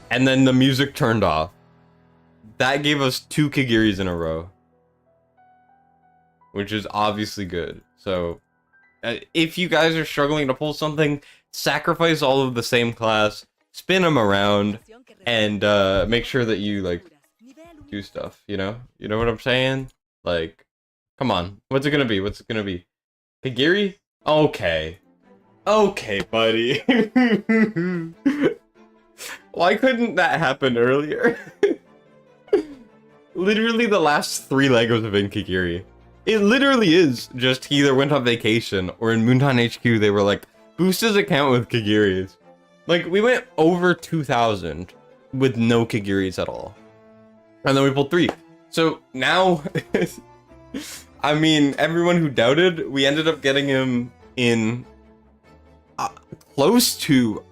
and then the music turned off. That gave us 2 Kigiris in a row, which is obviously good. So if you guys are struggling to pull something, sacrifice all of the same class, spin them around, and make sure that you like do stuff, you know what I'm saying? Like, come on, what's it gonna be? Kiri? Okay, buddy. Why couldn't that happen earlier? Literally the last 3 Legos have been Kiri. It literally is just he either went on vacation or in Moonton HQ they were like, boost his account with Kigiris. Like, we went over 2,000 with no Kigiris at all. And then we pulled 3. So now, I mean, everyone who doubted, we ended up getting him in close to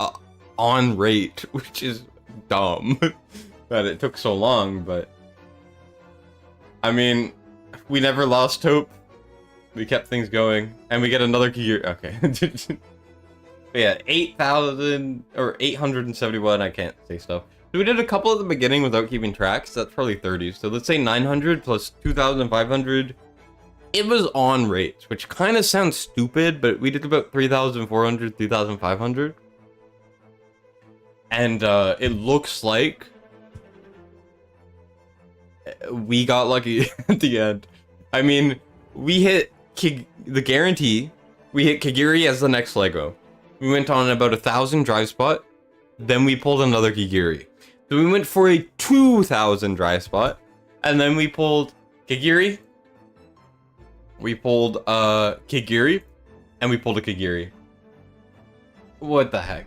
on rate, which is dumb that it took so long, but I mean, we never lost hope. We kept things going, and we get another Kiri. Okay. But yeah, 8,000 or 871. I can't say stuff. So we did a couple at the beginning without keeping tracks. So that's probably 30. So let's say 900 plus 2,500, it was on rates, which kind of sounds stupid, but we did about 3,400, 3,500. And it looks like we got lucky at the end. I mean, we hit the guarantee. We hit Kiri as the next Lego. We went on about 1,000 drive spot. Then we pulled another Giri. So we went for a 2,000 drive spot. And then we pulled Kiri. We pulled Kiri. And we pulled a Kiri. What the heck?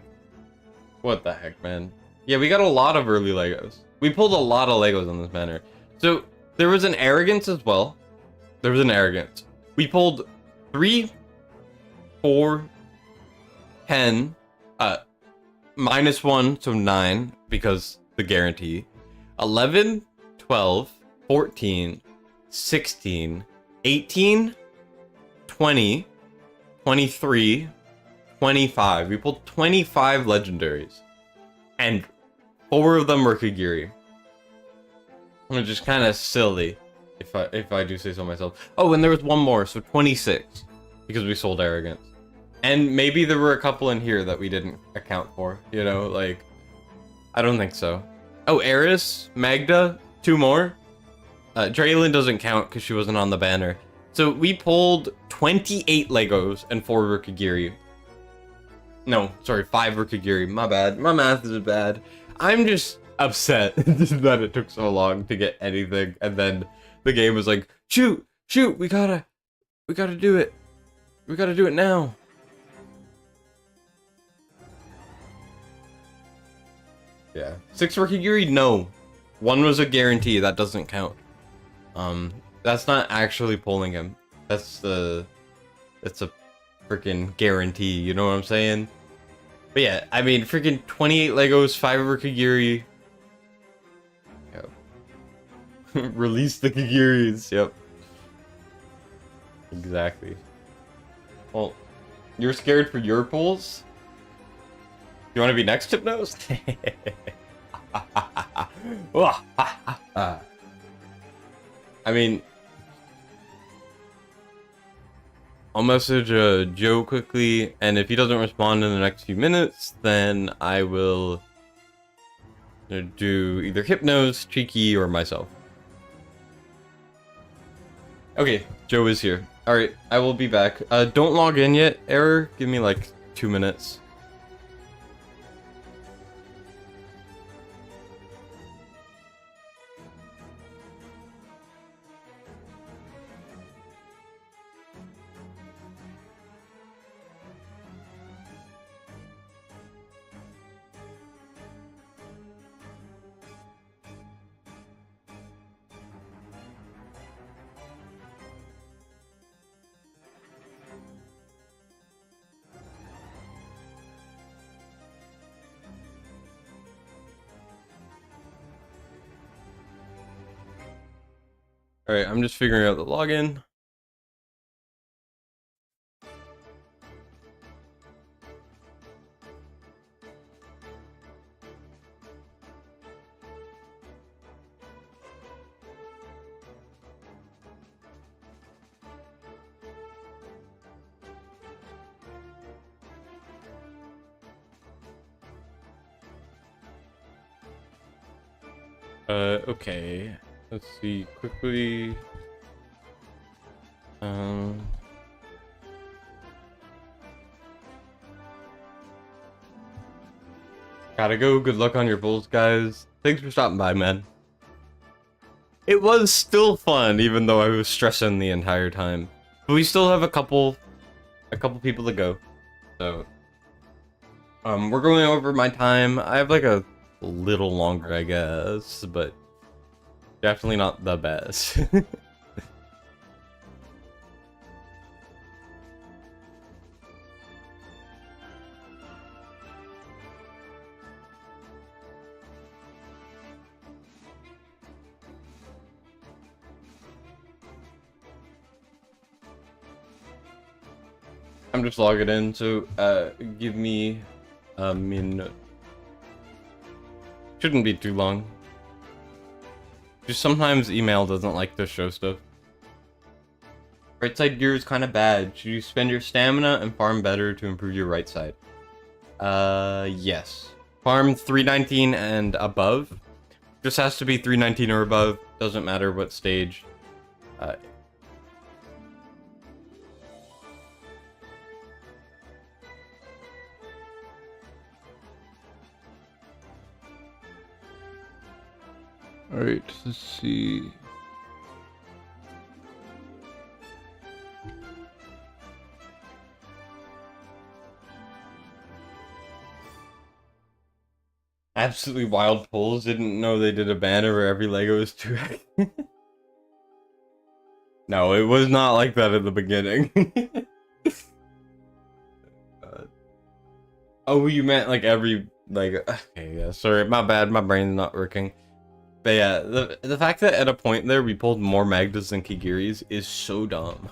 What the heck, man? Yeah, we got a lot of early Legos. We pulled a lot of Legos on this banner. So there was an arrogance as well. There was an arrogance. We pulled 3, 4, 10, -1, so 9, because the guarantee. 11, 12, 14, 16, 18, 20, 23, 25. We pulled 25 legendaries. And 4 of them were Kiri. Which is kind of silly, if I do say so myself. Oh, and there was one more, so 26. Because we sold arrogance. And maybe there were a couple in here that we didn't account for, you know, like, I don't think so. Oh, Eris, Magda, 2 more. Draylin doesn't count because she wasn't on the banner. So we pulled 28 Legos and 4 were Kiri. No, sorry, 5 were Kiri. My bad. My math is bad. I'm just upset that it took so long to get anything, and then the game was like, shoot, we gotta do it. We gotta do it now. Yeah. 6 were Kiri? No. 1 was a guarantee, that doesn't count. That's not actually pulling him. That's a freaking guarantee, you know what I'm saying? But yeah, I mean, freaking 28 Legos, 5 were Kiri. Yep. Release the Kigiris, yep. Exactly. Well, you're scared for your pulls? You want to be next, Hypnos? I mean, I'll message Joe quickly, and if he doesn't respond in the next few minutes, then I will do either Hypnos, Cheeky, or myself. Okay, Joe is here. Alright, I will be back. Don't log in yet, Error. Give me like 2 minutes. Alright, I'm just figuring out the login. Okay. Let's see quickly. Gotta go. Good luck on your bulls, guys. Thanks for stopping by, man. It was still fun, even though I was stressing the entire time. But we still have a couple people to go. So, we're going over my time. I have like a little longer, I guess, but definitely not the best. I'm just logging in, so give me a minute. Shouldn't be too long. Just sometimes email doesn't like to show stuff. Right side gear is kind of bad. Should you spend your stamina and farm better to improve your right side? Yes. Farm 319 and above. Just has to be 319 or above. Doesn't matter what stage. Alright, let's see. Absolutely wild pulls. Didn't know they did a banner where every Lego is 2x. No, it was not like that in the beginning. Oh, you meant like every, like, okay, yeah, sorry, my bad, my brain's not working. But yeah, the fact that at a point there we pulled more Magdas than Kigiris is so dumb.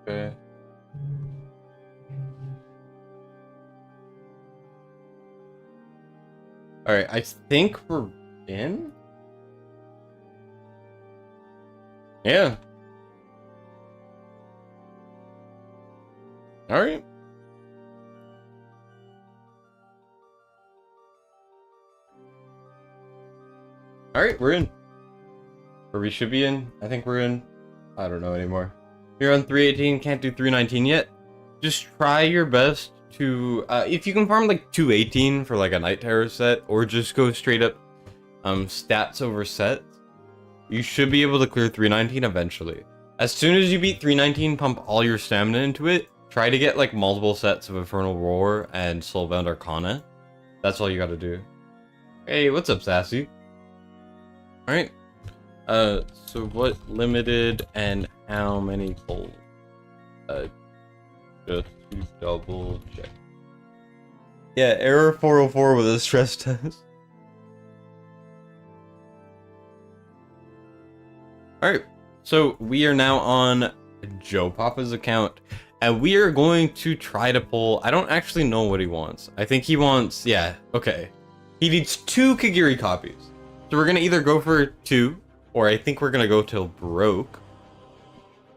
Okay. Alright, I think we're in? Yeah. Alright. Alright, we're in. Or we should be in. I think we're in. I don't know anymore. You're on 318, can't do 319 yet. Just try your best to, if you can farm like 218 for like a Night Terror set, or just go straight up stats over sets, you should be able to clear 319 eventually. As soon as you beat 319, pump all your stamina into it. Try to get like multiple sets of Infernal Roar and Soulbound Arcana. That's all you gotta do. Hey, what's up, Sassy? Alright. So what limited and how many pulls? Just to double check. Yeah, error 404 with a stress test. Alright, so we are now on Joe Papa's account, and we are going to try to pull. I don't actually know what he wants. I think he wants, yeah, okay. He needs 2 Kigiri copies. So we're gonna either go for 2, or I think we're gonna go till broke.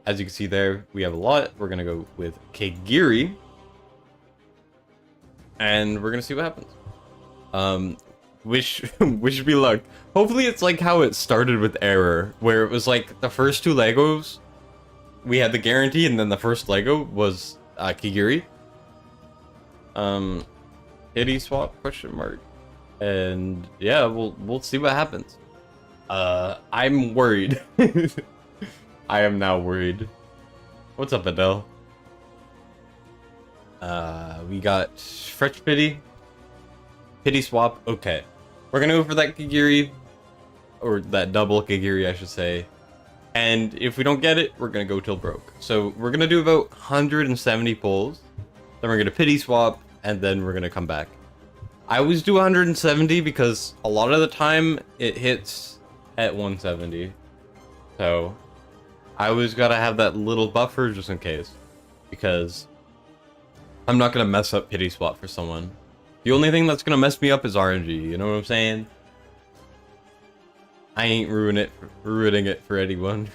As you can see there, we have a lot. We're gonna go with Giri, and we're gonna see what happens. Wish me luck. Hopefully it's like how it started with Error, where it was like the first 2 Legos, we had the guarantee, and then the first Lego was Kigiri. Hitty swap question mark, and yeah, we'll see what happens. I'm worried. I am now worried. What's up, Adele? We got Fresh Pity. Pity swap. Okay. We're gonna go for that Kigiri. Or that double Kigiri, I should say. And if we don't get it, we're gonna go till broke. So we're gonna do about 170 pulls. Then we're gonna pity swap, and then we're gonna come back. I always do 170 because a lot of the time it hits at 170. So I always gotta have that little buffer just in case. Because I'm not gonna mess up pity swap for someone. The only thing that's gonna mess me up is RNG, you know what I'm saying? I ain't ruining it for anyone.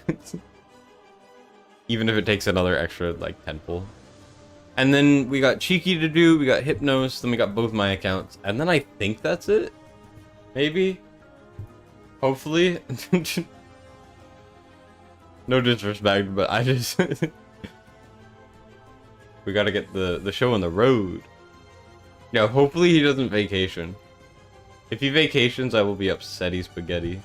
Even if it takes another extra, like, 10 pull. And then we got Cheeky to do, we got Hypnos, then we got both my accounts. And then I think that's it? Maybe? Hopefully? No disrespect, but I just... we gotta get the show on the road. Yeah, hopefully he doesn't vacation. If he vacations, I will be upsetty spaghetti.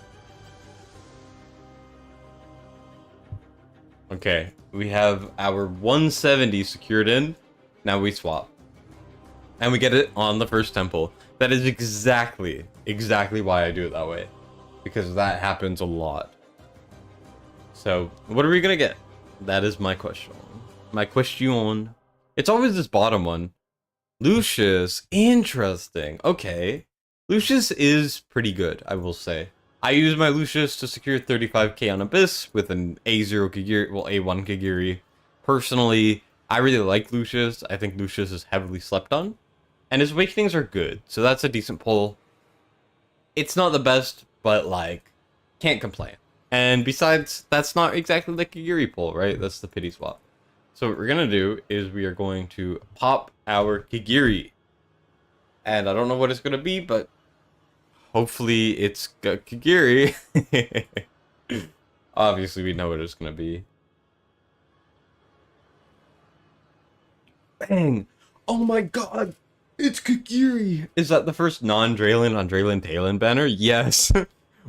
Okay, we have our 170 secured in. Now we swap. And we get it on the first temple. That is exactly why I do it that way. Because that happens a lot. So, what are we gonna get? That is my question. My question. It's always this bottom one. Lucius. Interesting. Okay. Lucius is pretty good, I will say. I use my Lucius to secure 35k on Abyss with an A0 Kigiri, well, A1 Kigiri. Personally, I really like Lucius. I think Lucius is heavily slept on. And his awakenings are good, so that's a decent pull. It's not the best, but, like, can't complain. And besides, that's not exactly the Kigiri pull, right? That's the pity swap. So what we're going to do is we are going to pop our Kigiri. And I don't know what it's going to be, but hopefully it's got Kigiri. Obviously, we know what it's going to be. Bang! Oh my god! It's Kigiri! Is that the first non-Draylen on Draylen Talon banner? Yes!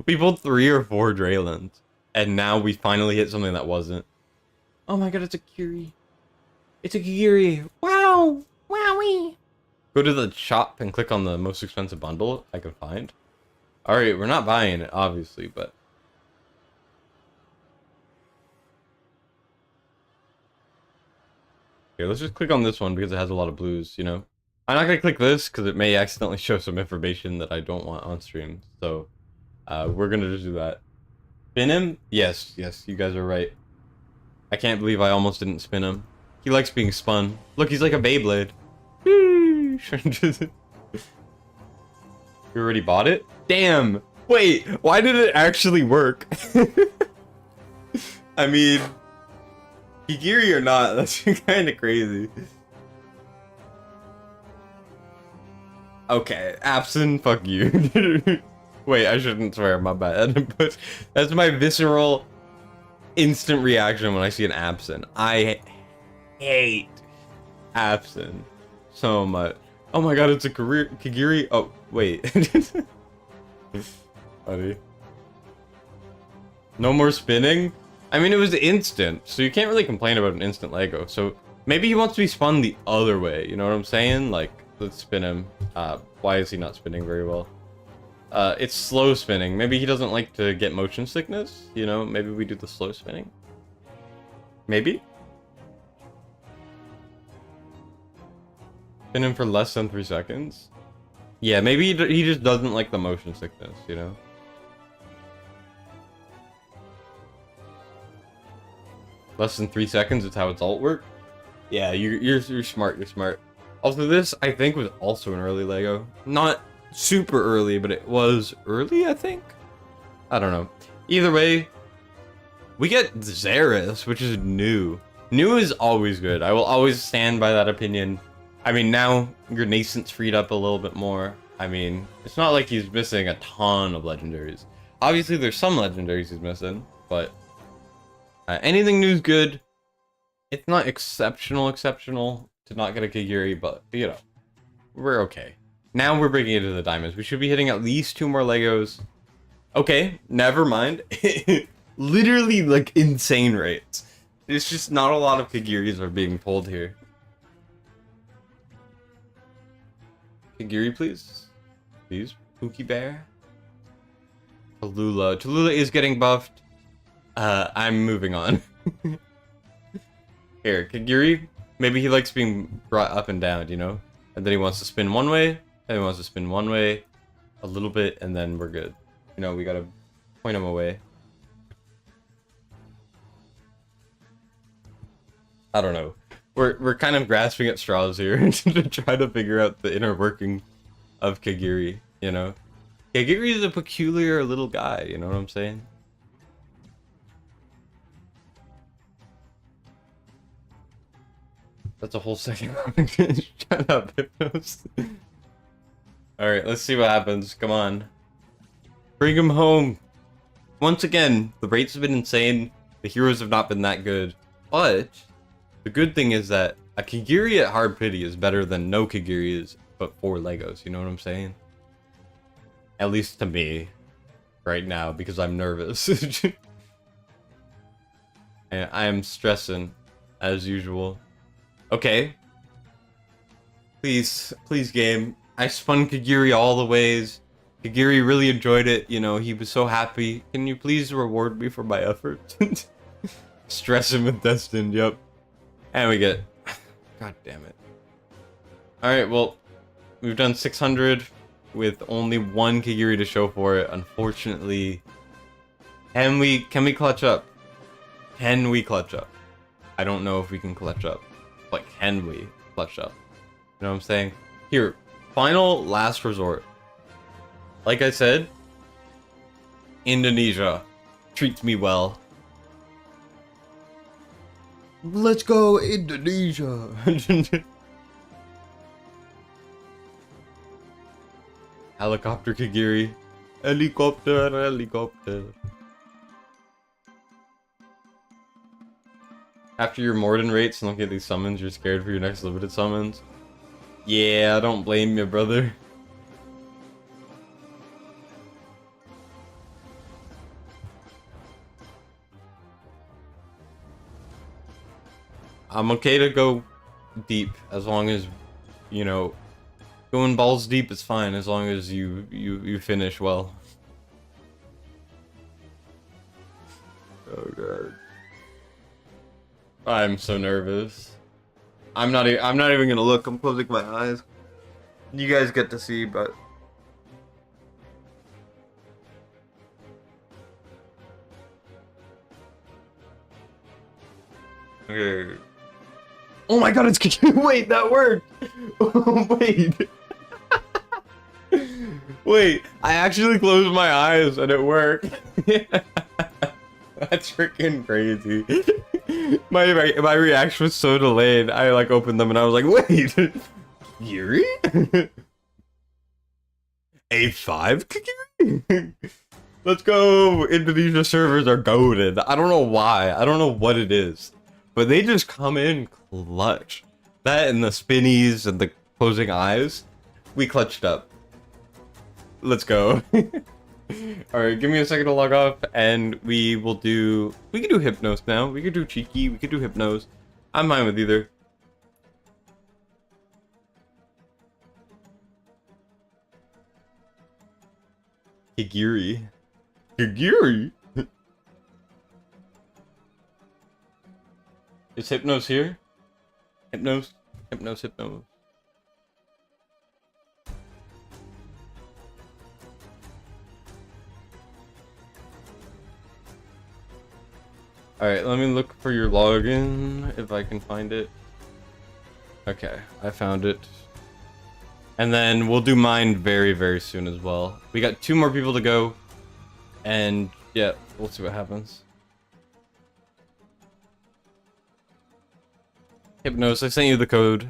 We pulled 3 or 4 Draylens. And now we finally hit something that wasn't. Oh my god, it's a Kiri. It's a Giri. Wow! Wowie! Go to the shop and click on the most expensive bundle I can find. Alright, we're not buying it, obviously, but... Here, let's just click on this one because it has a lot of blues, you know? I'm not gonna click this because it may accidentally show some information that I don't want on stream. So, we're gonna just do that. Spin him? Yes, you guys are right. I can't believe I almost didn't spin him. He likes being spun. Look, he's like a Beyblade. You already bought it? Damn! Wait, why did it actually work? I mean... Giri or not, that's kind of crazy. Okay, Absent, fuck you. Wait, I shouldn't swear, my bad. But that's my visceral, instant reaction when I see an Absent. I hate Absent so much. Oh my god, it's a Kigiri. Oh, wait. Funny. No more spinning? I mean, it was instant, so you can't really complain about an instant Lego. So maybe he wants to be spun the other way, you know what I'm saying? Like, let's spin him. Why is he not spinning very well? It's slow spinning. Maybe he doesn't like to get motion sickness, you know? Maybe we do the slow spinning. Maybe? Spin him for less than 3 seconds? Yeah, maybe he just doesn't like the motion sickness, you know? Less than 3 seconds is how its ult work. Yeah, you're smart. You're smart. Also, this I think was also an early Lego. Not super early, but it was early. I think. I don't know. Either way, we get Xeris, which is new. New is always good. I will always stand by that opinion. I mean, now your nascent's freed up a little bit more. I mean, it's not like he's missing a ton of legendaries. Obviously, there's some legendaries he's missing, but. Anything new is good. It's not exceptional to not get a Kigiri, but, you know, we're okay. Now we're breaking into the diamonds. We should be hitting at least 2 more Legos. Okay, never mind. Literally, like, insane rates. It's just not a lot of Kigiris are being pulled here. Kigiri, please. Please, Pookie Bear. Tallulah. Tallulah is getting buffed. I'm moving on. Here, Kigiri, maybe he likes being brought up and down, you know? And then he wants to spin one way, then he wants to spin one way, a little bit, and then we're good. You know, we gotta point him away. I don't know. We're kind of grasping at straws here to try to figure out the inner working of Kigiri, you know? Kigiri is a peculiar little guy, you know what I'm saying? That's a whole second. Shut up, Hypnos. Alright, let's see what happens. Come on. Bring him home. Once again, the rates have been insane. The heroes have not been that good. But, the good thing is that a Kigiri at hard pity is better than no Kigiris, but 4 Legos. You know what I'm saying? At least to me. Right now, because I'm nervous. And I am stressing, as usual. Okay. Please, game. I spun Kigiri all the ways. Kigiri really enjoyed it. You know, he was so happy. Can you please reward me for my effort? Stress him with Destined, yep. And we get... God damn it. Alright, well, we've done 600 with only one Kigiri to show for it, unfortunately. Can we clutch up? Can we clutch up? I don't know if we can clutch up. But can we clutch up? You know what I'm saying? Here, final last resort. Like I said, Indonesia treats me well. Let's go, Indonesia! Helicopter Kigiri. Helicopter, helicopter. After your Morden rates and look at these summons, you're scared for your next limited summons. Yeah, I don't blame you, brother. I'm okay to go deep as long as, you know, going balls deep is fine as long as you finish well. Oh god. I'm so nervous. I'm not even gonna look. I'm closing my eyes. You guys get to see, but okay. Oh my god, it's wait, that worked. Oh, wait. Wait, I actually closed my eyes and it worked. That's freaking crazy. My reaction was so delayed. I like opened them and I was like, wait, Giri? A5 Kiri? Let's go. Indonesia servers are goated. I don't know why. I don't know what it is. But they just come in clutch. That and the spinnies and the closing eyes. We clutched up. Let's go. Alright, give me a second to log off and we will do... We can do Hypnos now. We could do Cheeky. We could do Hypnos. I'm fine with either. Giri. Giri? Is Hypnos here? Hypnos? Hypnos. Alright, let me look for your login, if I can find it. Okay, I found it. And then we'll do mine very, very soon as well. We got 2 more people to go. And, yeah, we'll see what happens. Hypnos, I sent you the code.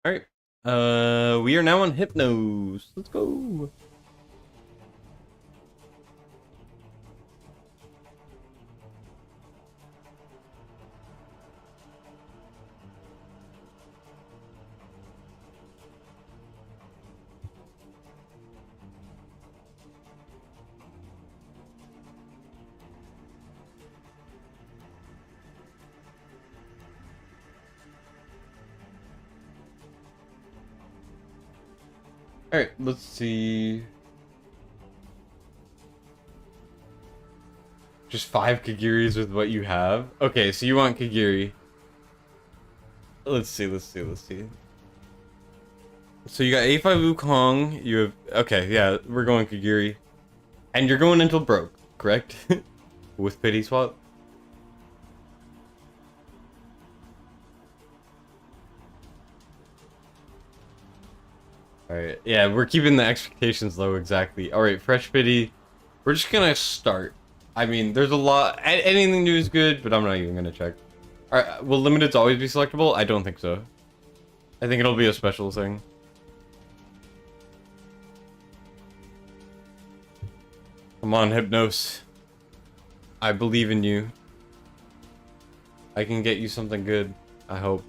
Alright. We are now on Hypnos. Let's go. Alright, let's see. Just 5 Kagiris with what you have? Okay, so you want Kagiri. Let's see. So you got A5 Wukong, you have... Okay, yeah, we're going Kagiri. And you're going until broke, correct? With pity swap? Alright, yeah, we're keeping the expectations low, exactly. Alright, fresh pity. We're just gonna start. I mean, there's a lot... Anything new is good, but I'm not even gonna check. Alright, will limiteds always be selectable? I don't think so. I think it'll be a special thing. Come on, Hypnos. I believe in you. I can get you something good, I hope.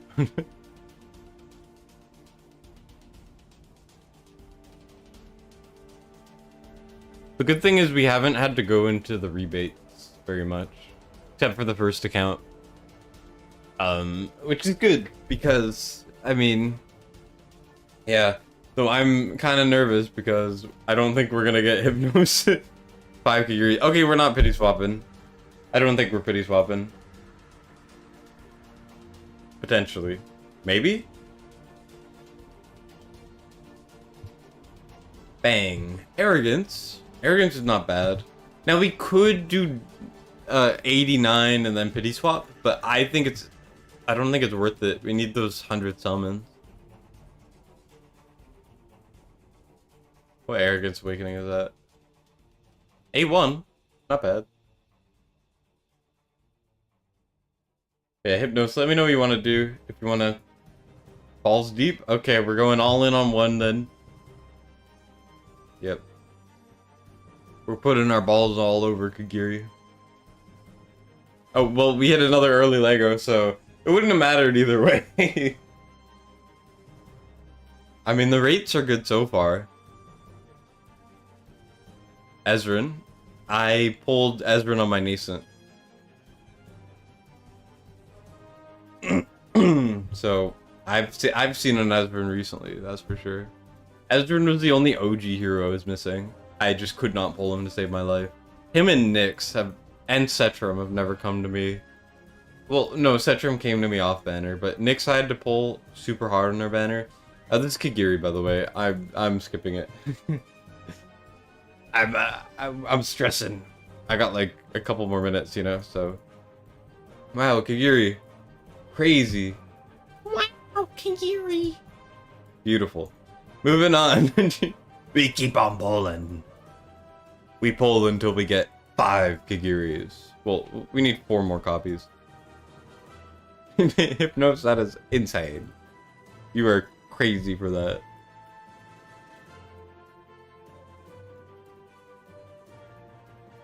The good thing is we haven't had to go into the rebates very much. Except for the first account. Which is good, because, I mean... Yeah. So I'm kind of nervous, because I don't think we're gonna get Hypnos 5 Kiri. Okay, we're not pity swapping. I don't think we're pity swapping. Potentially. Maybe? Bang. Arrogance. Arrogance is not bad. Now we could do 89 and then pity swap, but I think it's... I don't think it's worth it. We need those 100 summons. What Arrogance Awakening is that? A1. Not bad. Yeah, Hypnos, let me know what you want to do. If you want to... Balls deep? Okay, we're going all in on one then. Yep. We're putting our balls all over Kiri. Oh, well, we hit another early Lego, so it wouldn't have mattered either way. I mean, the rates are good so far. Ezrin. I pulled Ezrin on my nascent. So, I've seen an Ezrin recently, that's for sure. Ezrin was the only OG hero I was missing. I just could not pull him to save my life. Him and Nyx have, and Setram have never come to me. Well, no, Setram came to me off banner, but Nyx I had to pull super hard on their banner. This is Giri, by the way. I'm skipping it. I'm stressing. I got like a couple more minutes, you know. So, wow, Giri, crazy. Wow, Giri. Beautiful. Moving on. We keep on pulling. We pull until we get 5 Kigiris. Well, we need 4 more copies. Hypnos, that is insane. You are crazy for that.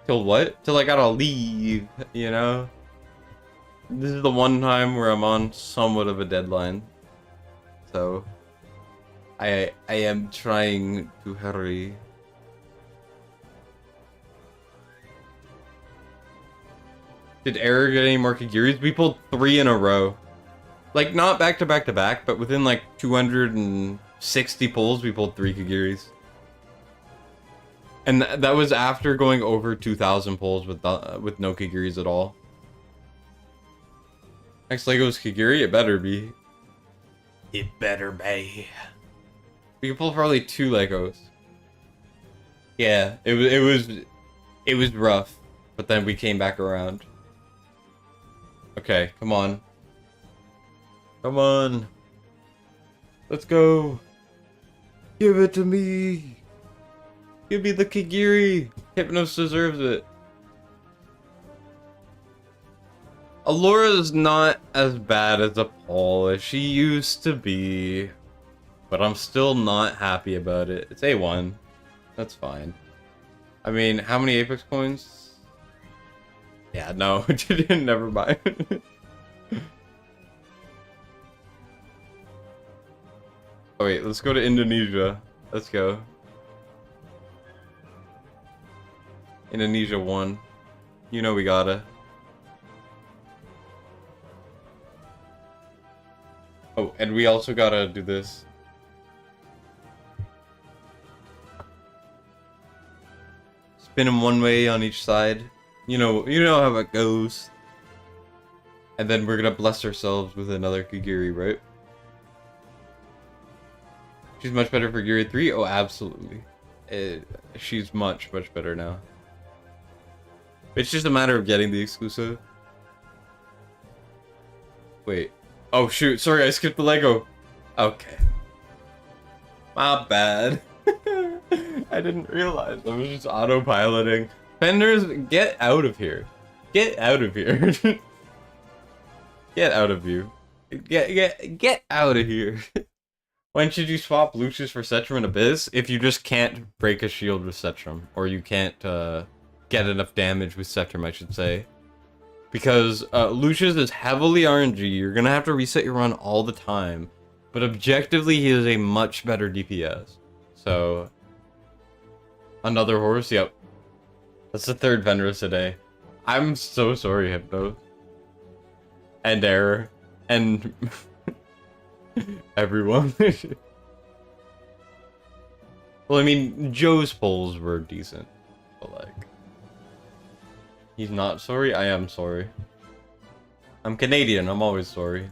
Till what? Till I gotta leave, you know? This is the one time where I'm on somewhat of a deadline. So... I am trying to hurry. Did Error get any more Kigiris? We pulled 3 in a row. Like, not back to back to back, but within like 260 pulls, we pulled 3 Kigiris. And that was after going over 2,000 pulls with no Kigiris at all. Next Lego's Kiri, it better be. It better be. We can pull probably 2 Legos. Yeah, it was rough, but then we came back around. Okay, come on. Come on. Let's go. Give it to me. Give me the Kiri. Hypnos deserves it. Alora's not as bad as a pull as she used to be. But I'm still not happy about it. It's A1. That's fine. I mean, how many Apex coins? Yeah, no. Never mind. Oh wait, let's go to Indonesia. Let's go. Indonesia 1. You know we gotta. Oh, and we also gotta do this. Spin them one way on each side. You know how it goes. And then we're gonna bless ourselves with another Kiri, right? She's much better for Giri 3? Oh, absolutely. She's much better now. It's just a matter of getting the exclusive. Wait. Oh shoot, sorry, I skipped the Lego. Okay. My bad. I didn't realize. I was just autopiloting. Fenders, get out of here. Get out of here. Get out of you. Get out of here. When should you swap Lucius for Setram and Abyss? If you just can't break a shield with Setram, or you can't get enough damage with Setram, I should say. Because Lucius is heavily RNG, you're gonna have to reset your run all the time. But objectively, he is a much better DPS. So, another horse, yep. That's the third Venrus today. I'm so sorry, Hypno. And Error. And everyone. Well, I mean, Joe's polls were decent. But like, he's not sorry? I am sorry. I'm Canadian, I'm always sorry.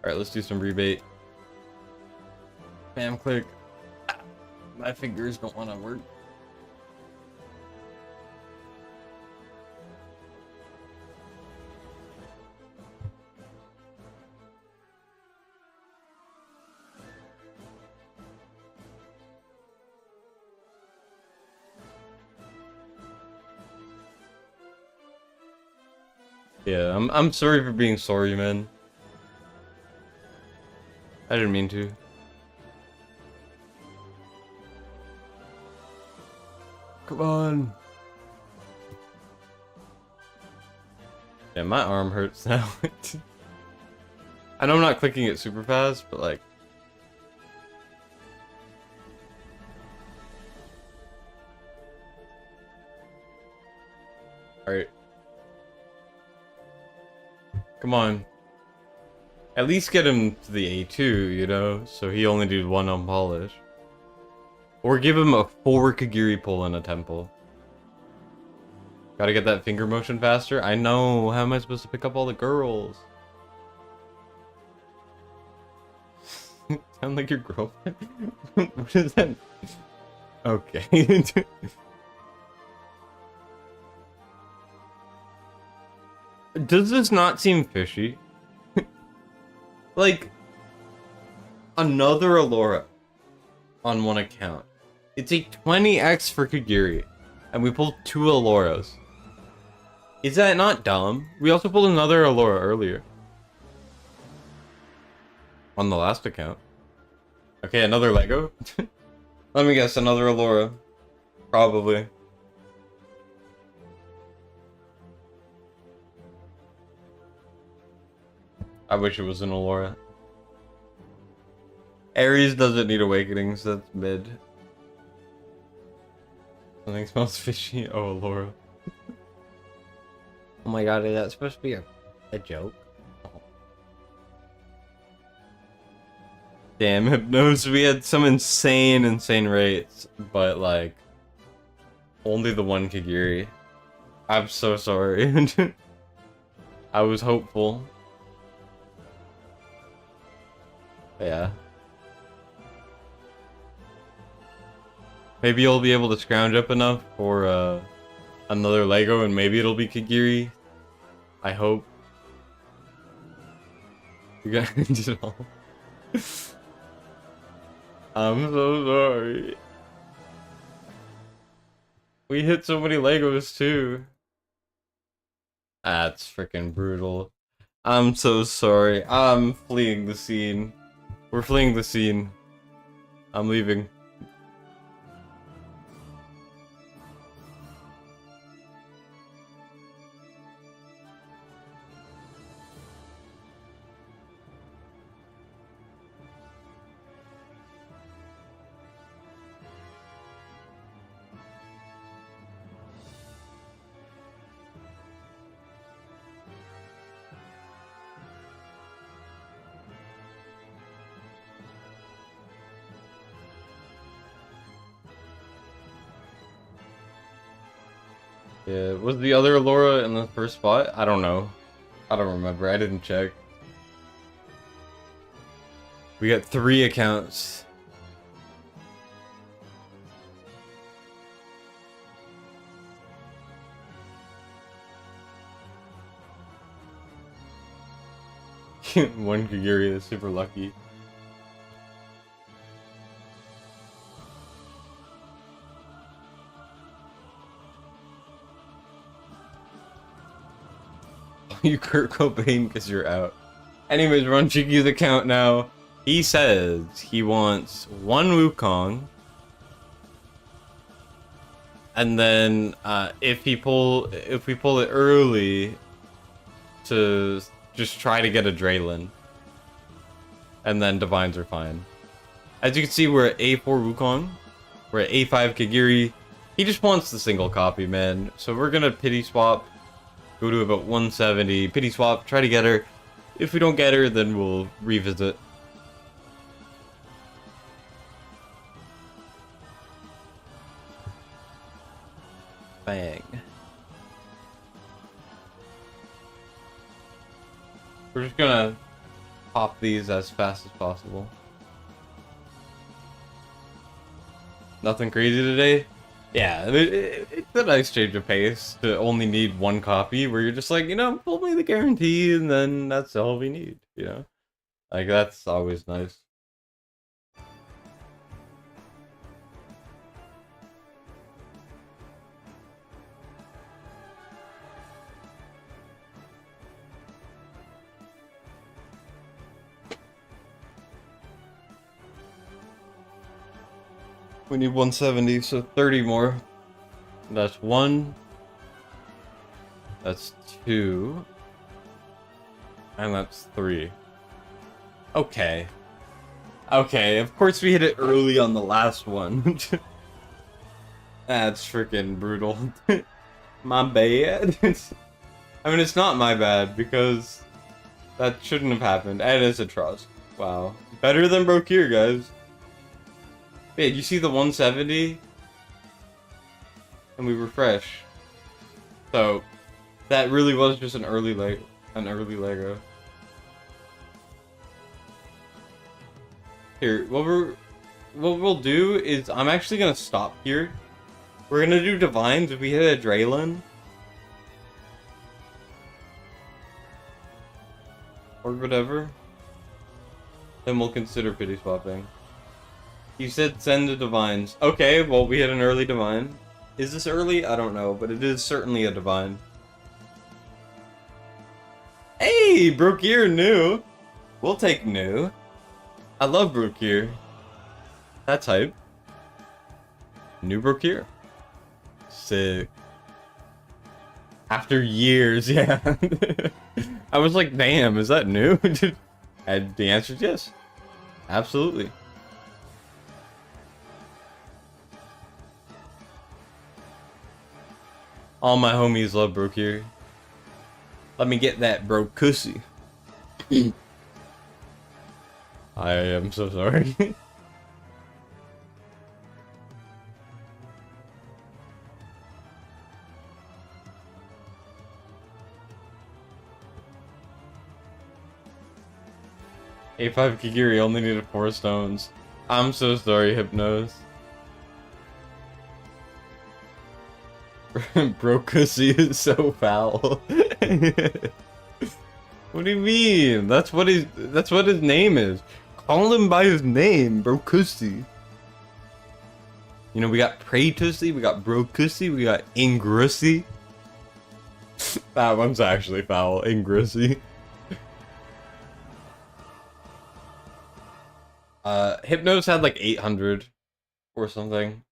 Alright, let's do some rebate. Spam click. My fingers don't want to work. Yeah, I'm sorry for being sorry, man. I didn't mean to. Come on. Yeah, my arm hurts now. I know I'm not clicking it super fast, but like... Alright. Come on. At least get him to the A2, you know? So he only did 1 on polish. Or give him a 4 Kagiri pull in a temple. Gotta get that finger motion faster. I know. How am I supposed to pick up all the girls? Sound like your girlfriend? What is that? Okay. Does this not seem fishy? Like, another Allura on one account. It's a 20x for Kagiri, and we pulled 2 Alluras. Is that not dumb? We also pulled another Allura earlier. On the last account. Okay, another Lego? Let me guess, another Allura. Probably. I wish it was an Allura. Ares doesn't need awakenings, that's mid. Something smells fishy. Oh, Allura. Oh my god, is that supposed to be a joke? Oh. Damn, Hypnos, we had some insane rates, but like, only the 1 Kagiri. I'm so sorry. I was hopeful. Yeah. Maybe you'll be able to scrounge up enough for another Lego, and maybe it'll be Kagiri. I hope. You gotta end it all. I'm so sorry. We hit so many Legos too. That's freaking brutal. I'm so sorry. I'm fleeing the scene. We're fleeing the scene. I'm leaving. Yeah, was the other Allura in the first spot? I don't know. I don't remember. I didn't check. We got 3 accounts. One Giri is super lucky. You Kurt Cobain because you're out. Anyways, we're on Chiki's account now. He says he wants one Wukong. And then if we pull it early, to just try to get a Draylin. And then Divines are fine. As you can see, we're at A4 Wukong. We're at A5 Kiri. He just wants the single copy, man. So we're gonna pity swap. Go to about 170. Pity swap, try to get her. If we don't get her, then we'll revisit. Bang. We're just gonna pop these as fast as possible. Nothing crazy today? Yeah, it's a nice change of pace to only need one copy where you're just like, you know, pull me the guarantee and then that's all we need, you know? Like, that's always nice. We need 170, so 30 more. That's 1. That's 2. And that's 3. Okay. Okay, of course we hit it early on the last one. That's freaking brutal. My bad. I mean, it's not my bad, because that shouldn't have happened. And it's a trust. Wow. Better than Brokir, guys. Yeah, you see the 170? And we refresh. So, that really was just an early Lego. Here, what we'll do is, I'm actually gonna stop here. We're gonna do Divines if we hit a Draylin. Or whatever. Then we'll consider pity swapping. You said send the Divines. Okay, well, we hit an early Divine. Is this early? I don't know, but it is certainly a Divine. Hey, Brokir new. We'll take new. I love Brokir. That's hype. New Brokir. Sick. After years, yeah. I was like, damn, is that new? And the answer is yes. Absolutely. All my homies love Brokir. Let me get that Brokussy. I am so sorry. A5 Kiri only needed 4 stones. I'm so sorry, Hypnos. Brokussy is so foul. What do you mean? That's what his name is. Call him by his name, Brokussy. You know, we got Praytussy, we got Brokussy, we got Ingrussy. That one's actually foul, Ingrussy. Hypnos had like 800 or something.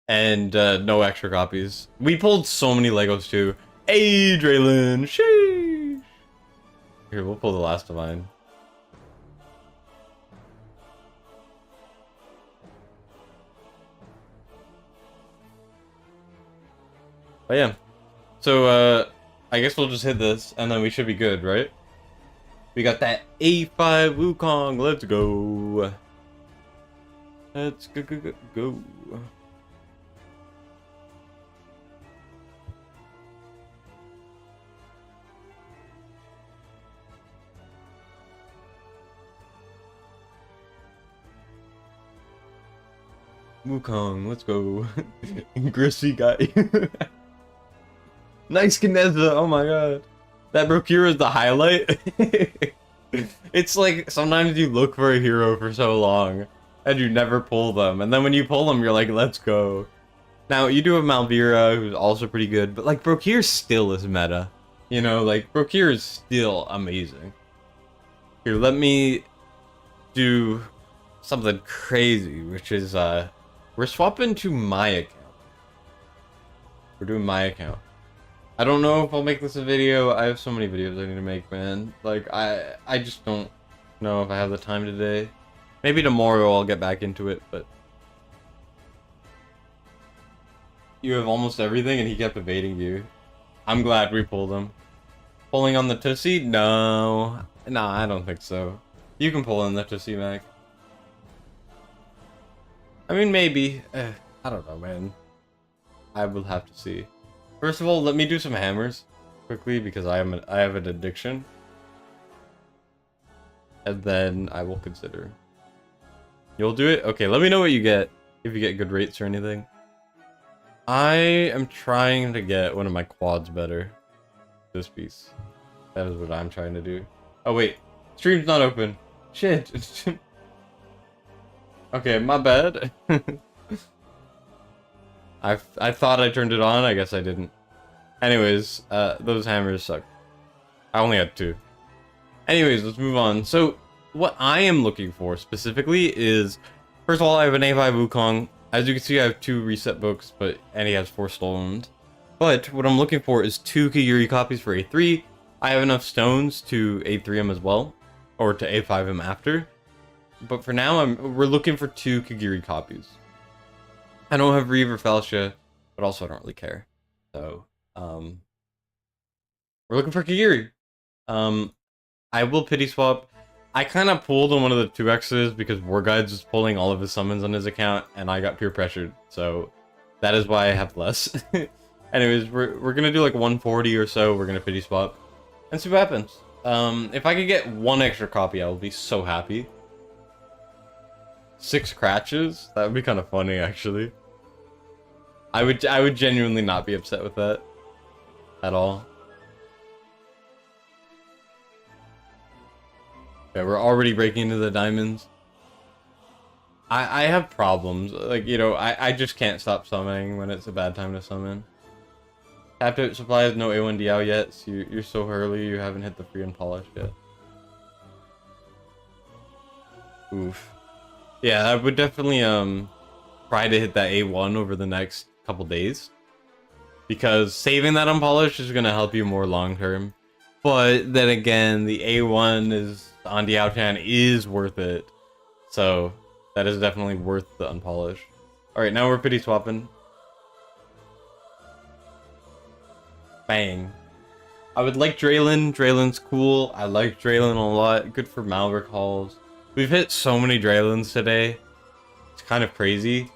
And no extra copies. We pulled so many Legos too. Hey, Draylin, sheesh. Here, we'll pull the last Divine. But yeah. So, I guess we'll just hit this, and then we should be good, right? We got that A5 Wukong, let's go. Let's go. Wukong, let's go. Grissy guy. Nice Kineza, oh my god. That Brokir is the highlight. It's like, sometimes you look for a hero for so long, and you never pull them. And then when you pull them, you're like, let's go. Now, you do have Viera, who's also pretty good, but like, Brokir still is meta. You know, like, bro, Kiri is still amazing. Here, let me do something crazy, which is, we're swapping to my account. We're doing my account. I don't know if I'll make this a video. I have so many videos I need to make, man. Like, I just don't know if I have the time today. Maybe tomorrow I'll get back into it, but... You have almost everything, and he kept evading you. I'm glad we pulled him. Pulling on the Tussie? No. Nah, I don't think so. You can pull in the Tussie, Mac. I mean, maybe. I don't know, man. I will have to see. First of all, let me do some hammers quickly because I have an addiction. And then I will consider. You'll do it? Okay, let me know what you get. If you get good rates or anything. I am trying to get one of my quads better. This piece. That is what I'm trying to do. Oh wait, stream's not open. Shit. Okay, my bad. I thought I turned it on. I guess I didn't. Anyways, those hammers suck. I only had 2. Anyways, let's move on. So, what I am looking for specifically is, first of all, I have an A5 Wukong. As you can see, I have 2 reset books, and he has 4 stones. But what I'm looking for is 2 Giri copies for A3. I have enough stones to A3 him as well, or to A5 him after. But for now, we're looking for 2 Giri copies. I don't have Reeve or Falcia, but also I don't really care. So, we're looking for Kiri. I will pity swap. I kind of pulled on one of the 2X's because War Guides was pulling all of his summons on his account, and I got peer pressured. So, that is why I have less. Anyways, we're gonna do like 140 or so. We're gonna pity swap and see what happens. If I could get 1 extra copy, I will be so happy. 6 scratches? That would be kind of funny, actually. I would genuinely not be upset with that at all. Okay, we're already breaking into the diamonds. I have problems. Like, you know, I just can't stop summoning when it's a bad time to summon. Captive supply has no A1 DL yet, so you're so early, you haven't hit the free and polish yet. Oof. Yeah, I would definitely try to hit that A1 over the next couple days. Because saving that unpolished is gonna help you more long term. But then again, the A1 is on Diaochan is worth it. So that is definitely worth the unpolished. Alright, now we're pity swapping. Bang. I would like Draylin. Draylin's cool. I like Draylin a lot. Good for Malric hauls. We've hit so many Draylins today. It's kind of crazy.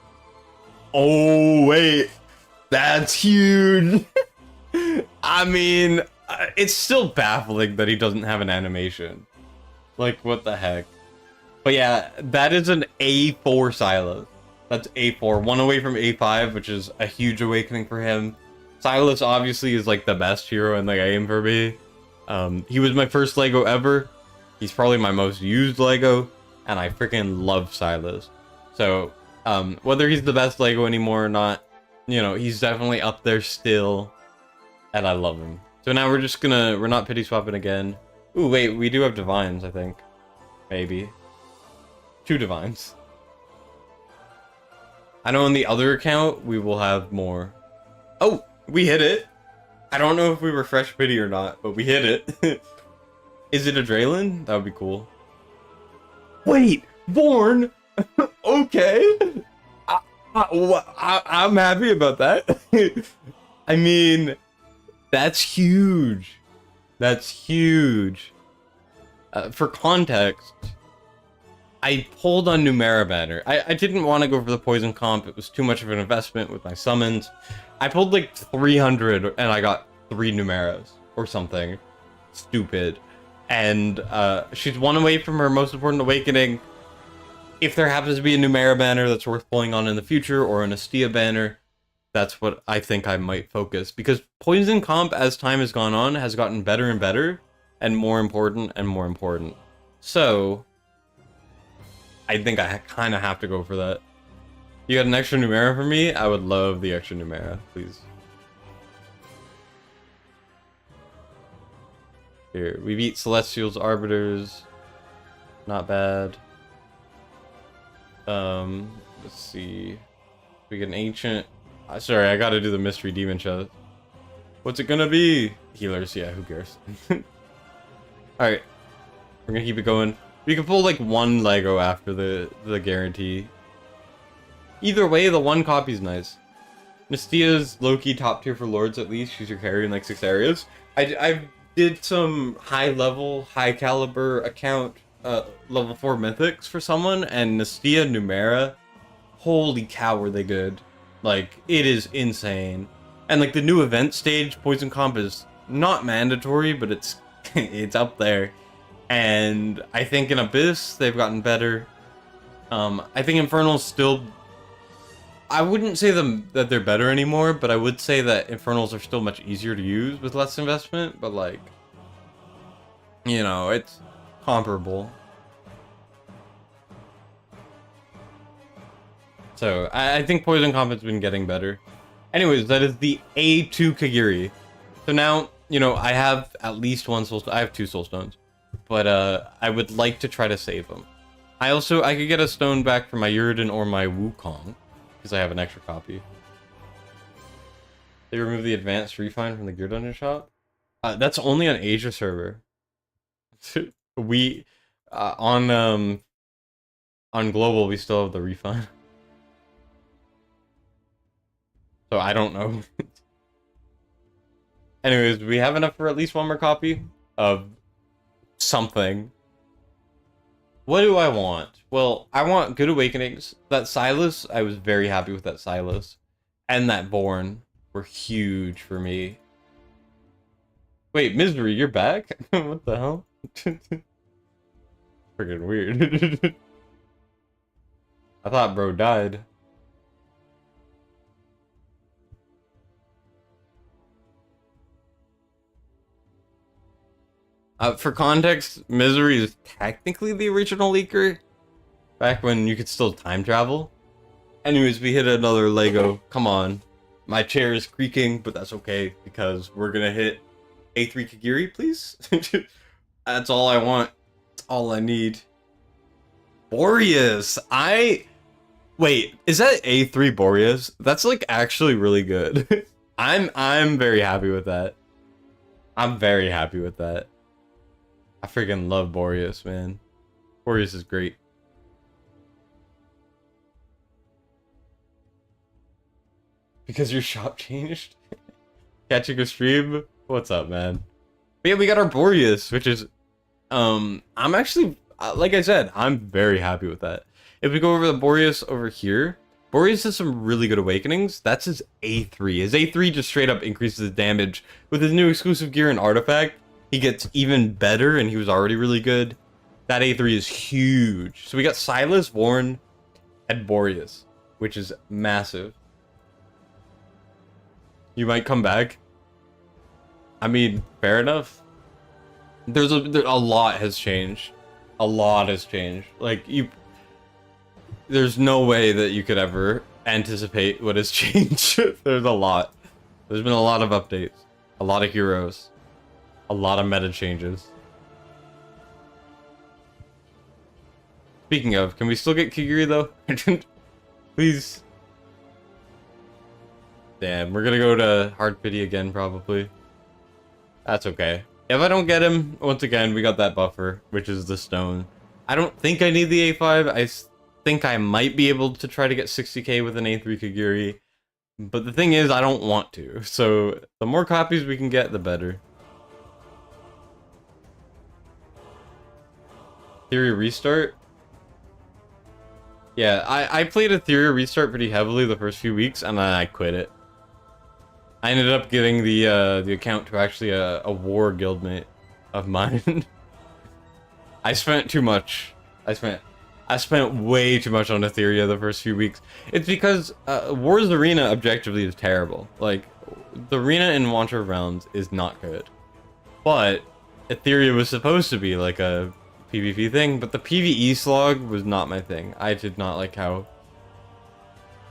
Oh, wait. That's huge. I mean, it's still baffling that he doesn't have an animation. Like, what the heck? But yeah, that is an A4 Silas. That's A4. 1 away from A5, which is a huge awakening for him. Silas obviously is like the best hero in the game for me. He was my first Lego ever. He's probably my most used Lego, and I freaking love Silas. So, whether he's the best Lego anymore or not, you know, he's definitely up there still, and I love him. So now we're not pity swapping again. Ooh, wait, we do have divines, I think. Maybe. 2 divines. I know on the other account, we will have more. Oh, we hit it. I don't know if we were fresh pity or not, but we hit it. Is it a Draylin? That would be cool. Wait, Born? Okay. I'm happy about that. I mean, that's huge. That's huge. For context, I pulled on Numera banner. I didn't want to go for the poison comp. It was too much of an investment with my summons. I pulled like 300 and I got 3 Numeras or something stupid. And she's 1 away from her most important awakening. If there happens to be a Numera banner that's worth pulling on in the future, or an Astia banner, that's what I think I might focus. Because poison comp, as time has gone on, has gotten better and better, and more important and more important. So, I think I kind of have to go for that. You got an extra Numera for me? I would love the extra Numera, please. Here, we beat Celestials, Arbiters. Not bad. Let's see. We get an Ancient. Sorry, I gotta do the Mystery Demon chest. What's it gonna be? Healers, yeah, who cares? Alright. We're gonna keep it going. We can pull like one Lego after the guarantee. Either way, the one copy's nice. Mystia's low-key top tier for Lords at least. She's your carry in like 6 areas. I did some high level, high caliber account level 4 mythics for someone, and Mystia Numera, holy cow were they good. Like, it is insane. And like the new event stage, Poison Comp is not mandatory, but it's it's up there. And I think in Abyss they've gotten better. I think Infernal's still, I wouldn't say that they're better anymore, but I would say that Infernals are still much easier to use with less investment, but like, you know, it's comparable. So, I think Poison Comp has been getting better. Anyways, that is the A2 Kiri. So now, you know, I have at least one soul stone. I have 2 soul stones. But, I would like to try to save them. I could get a stone back for my Uridan or my Wukong, because I have an extra copy. They removed the advanced refine from the Gear Dungeon shop? That's only on Asia server. We, on global, we still have the refine. So I don't know. Anyways, we have enough for at least one more copy of something. What do I want? Well, I want Good Awakenings. That Silas, I was very happy with that Silas. And that Born were huge for me. Wait, Misery, you're back? What the hell? Freaking weird. I thought bro died. For context, Misery is technically the original leaker, back when you could still time travel. Anyways, we hit another Lego. Come on. My chair is creaking, but that's okay, because we're gonna hit A3 Kiri, please? That's all I want. That's all I need. Boreas! Wait, is that A3 Boreas? That's like actually really good. I'm very happy with that. I'm very happy with that. I freaking love Boreas, man. Boreas is great. Because your shop changed? Catching a stream? What's up, man? But yeah, we got our Boreas, which is... I'm actually... Like I said, I'm very happy with that. If we go over the Boreas over here, Boreas has some really good awakenings. That's his A3. His A3 just straight up increases his damage. With his new exclusive gear and artifact, he gets even better, and he was already really good. That A3 is huge. So we got Silas, Warren, and Boreas, which is massive. You might come back. I mean, fair enough. There's a lot has changed. A lot has changed. Like, there's no way that you could ever anticipate what has changed. There's a lot. There's been a lot of updates. A lot of heroes. A lot of meta changes. Speaking of, can we still get Kiri though? Please. Damn, we're gonna go to Hard Pity again probably. That's okay. If I don't get him, once again, we got that buffer, which is the stone. I don't think I need the A5. I think I might be able to try to get 60k with an A3 Kiri. But the thing is, I don't want to. So the more copies we can get, the better. Theory restart? Yeah, I played a Theory restart pretty heavily the first few weeks, and then I quit it. I ended up getting the account to actually a war guildmate of mine. I spent too much. I spent way too much on Etheria the first few weeks. It's because War's Arena objectively is terrible. Like, the arena in Wanter Realms is not good. But Etheria was supposed to be like a PvP thing, but the PvE slog was not my thing. I did not like how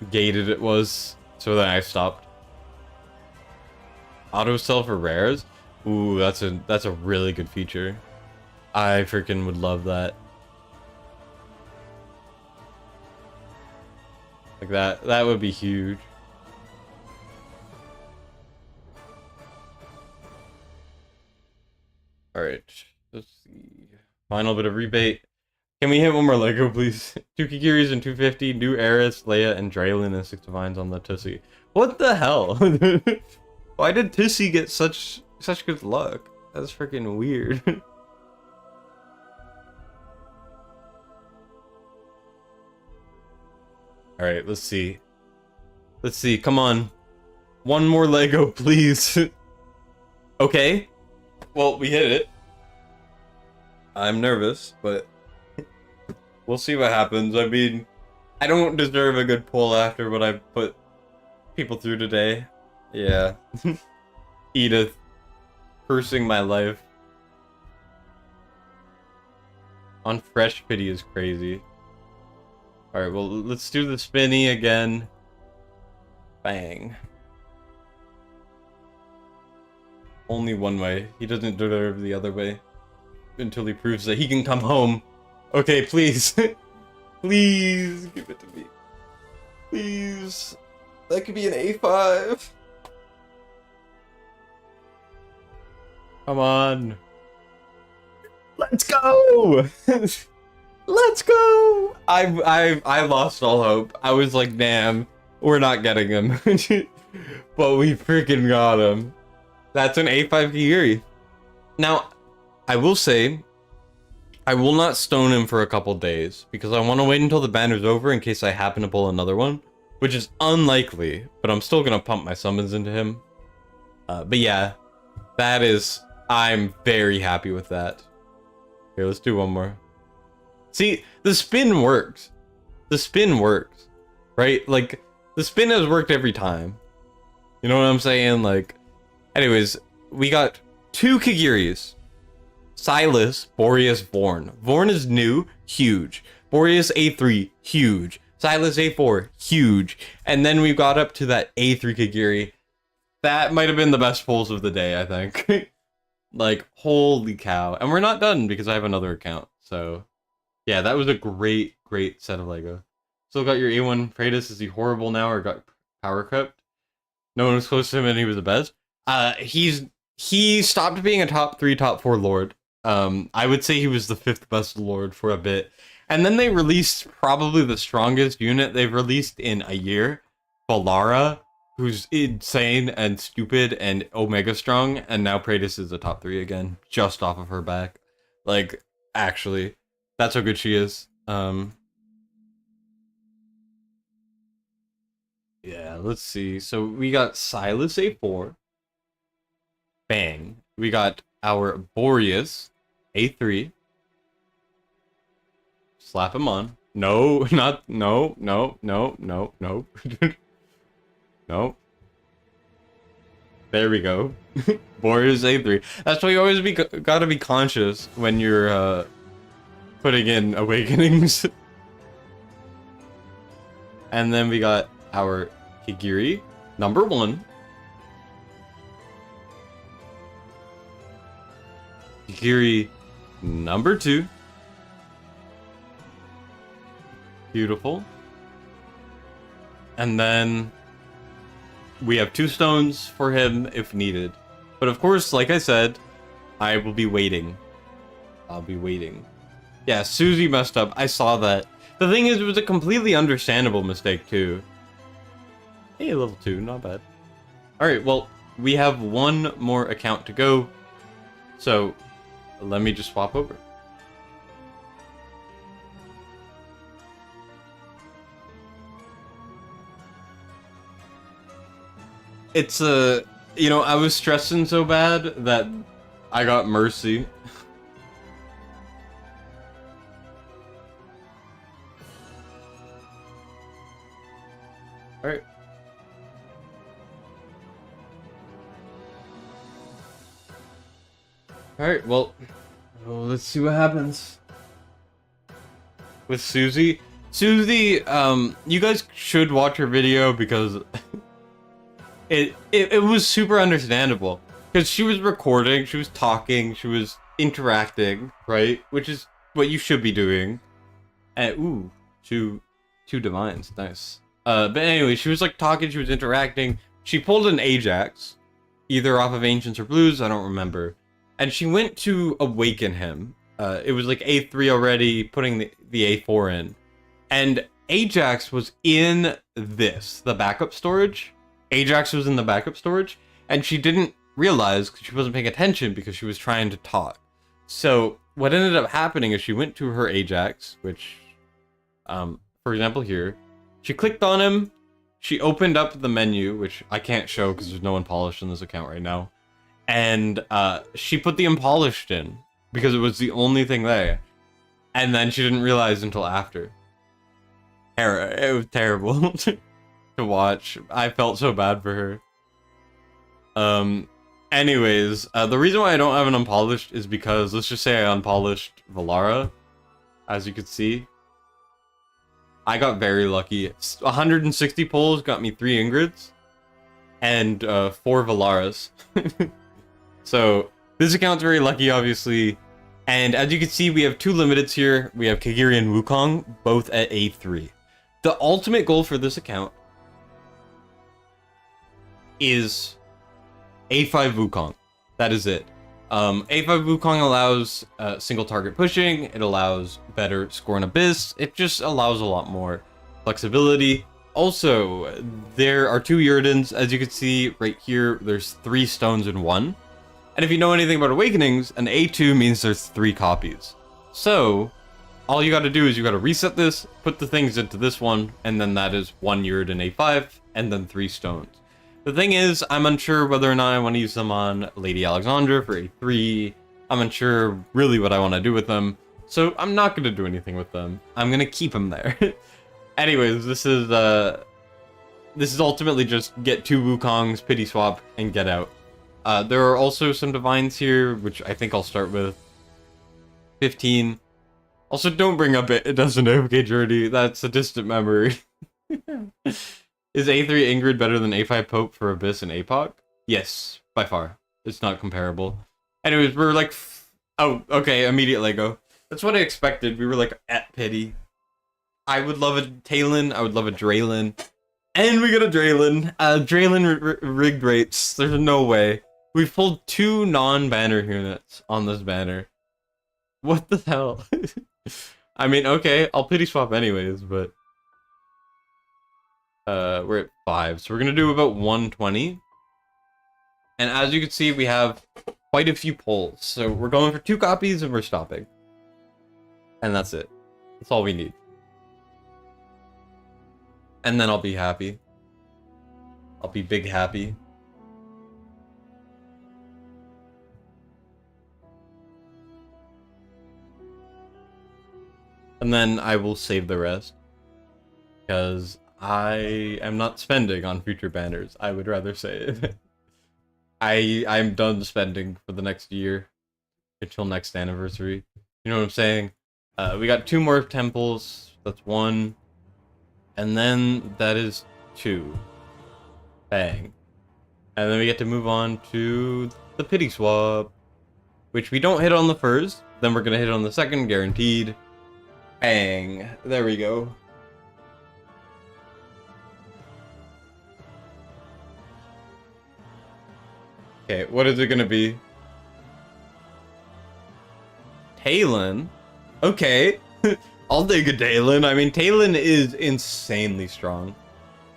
gated it was, so then I stopped. Auto sell for rares? Ooh, that's a really good feature. I freaking would love that. Like that would be huge. Alright, let's see. Final bit of rebate. Can we hit one more Lego, please? 2 Kikiris and 250, new Eris, Leia, and Draylin and 6 Divines on the Tussie. What the hell? Why did Tussie get such good luck? That's freaking weird. Alright, let's see. Let's see, come on. One more Lego, please. Okay. Well, we hit it. I'm nervous, but we'll see what happens. I mean, I don't deserve a good pull after what I put people through today. Yeah. Edith cursing my life on Fresh Pity is crazy. Alright, well, let's do the spinny again. Bang. Only one way. He doesn't deserve the other way. Until he proves that he can come home. Okay, please. Please give it to me. Please. That could be an A5. Come on. Let's go! Let's go! I lost all hope. I was like, damn, we're not getting him. But we freaking got him. That's an A5 Giri. Now, I will say, I will not stone him for a couple days, because I want to wait until the banner's over in case I happen to pull another one, which is unlikely, but I'm still going to pump my summons into him. But yeah, that is, I'm very happy with that. Here, let's do one more. See, the spin works. The spin works, right? Like, the spin has worked every time. You know what I'm saying? Like, anyways, we got 2 Kigiris. Silas, Boreas, Vorn. Vorn is new, huge. Boreas A3, huge. Silas A4, huge. And then we got up to that A3 Kigiri. That might have been the best pulls of the day, I think. Like, holy cow. And we're not done because I have another account. So, yeah, that was a great set of Lego. Still got your A1 Freitas. Is he horrible now or got power crept? No one was close to him and he was the best. He stopped being a top 3, top 4 lord. I would say he was the 5th best lord for a bit. And then they released probably the strongest unit they've released in a year. Valara, who's insane and stupid and omega strong. And now Praetus is a top 3 again, just off of her back. Like, actually, that's how good she is. Yeah, let's see. So we got Silas A4. Bang. We got our Boreas A3. Slap him on. No, not, no. No. There we go. Boreas A3. That's why you always gotta be conscious when you're, putting in awakenings. And then we got our Kigiri, number 1. Kiri, number 2. Beautiful. And then we have 2 stones for him if needed. But of course, like I said, I will be waiting. I'll be waiting. Yeah, Susie messed up. I saw that. The thing is, it was a completely understandable mistake too. Hey, level 2, not bad. Alright, well, we have one more account to go. So, let me just swap over. It's you know, I was stressing so bad that I got Mercy. Alright. Alright, well, let's see what happens. With Susie. Susie, you guys should watch her video because it was super understandable. Because she was recording, she was talking, she was interacting, right? Which is what you should be doing. And, ooh, two divines, nice. But anyway, she was like talking, she was interacting. She pulled an Ajax, either off of Ancients or Blues, I don't remember. And she went to awaken him. It was like A3 already, putting the A4 in. And Ajax was in the backup storage. Ajax was in the backup storage, and she didn't realize because she wasn't paying attention because she was trying to talk. So what ended up happening is she went to her Ajax, which, for example here, she clicked on him, she opened up the menu, which I can't show because there's no unpolished in this account right now, and she put the unpolished in because it was the only thing there, and then she didn't realize until after. It was terrible to watch. I felt so bad for her. Anyways, the reason why I don't have an unpolished is because, let's just say I unpolished Viera, as you can see. I got very lucky. 160 pulls got me 3 Ingrids, and 4 Valeras. So, this account's very lucky, obviously. And as you can see, we have 2 limiteds here. We have Kiri and Wukong, both at A3. The ultimate goal for this account is A5 Wukong. That is it. A5 Wukong allows single target pushing. It allows better score in Abyss. It just allows a lot more flexibility. Also, there are 2 Urdens. As you can see right here, there's 3 stones in 1. And if you know anything about Awakenings, an A2 means there's 3 copies. So, all you gotta do is you gotta reset this, put the things into this one, and then that is 1 Yrden A5, and then 3 stones. The thing is, I'm unsure whether or not I want to use them on Lady Alexandra for A3. I'm unsure really what I want to do with them, so I'm not going to do anything with them. I'm going to keep them there. Anyways, this is ultimately just get 2 Wukongs, pity swap, and get out. There are also some divines here, which I think I'll start with. 15. Also, don't bring up it doesn't AFK Journey. That's a distant memory. Is A3 Ingrid better than A5 Pope for Abyss and APOC? Yes, by far. It's not comparable. Anyways, we're like... Oh, okay, immediate Lego. That's what I expected. We were like at pity. I would love a Talon. I would love a Draylin. And we got a Draylin. Draylin rigged rates. There's no way. We've pulled 2 non-banner units on this banner. What the hell? I mean, okay, I'll pity swap anyways, but... we're at 5, so we're gonna do about 120. And as you can see, we have quite a few pulls. So we're going for 2 copies and we're stopping. And that's it. That's all we need. And then I'll be happy. I'll be big happy. And then I will save the rest. Because I am not spending on future banners, I would rather say it. I'm done spending for the next year. Until next anniversary. You know what I'm saying? We got 2 more temples. That's 1. And then that is 2. Bang. And then we get to move on to the pity swap. Which we don't hit on the first. Then we're going to hit on the second, guaranteed. Bang. There we go. Okay, what is it gonna be? Talon? Okay. I'll take a Talon. I mean, Talon is insanely strong.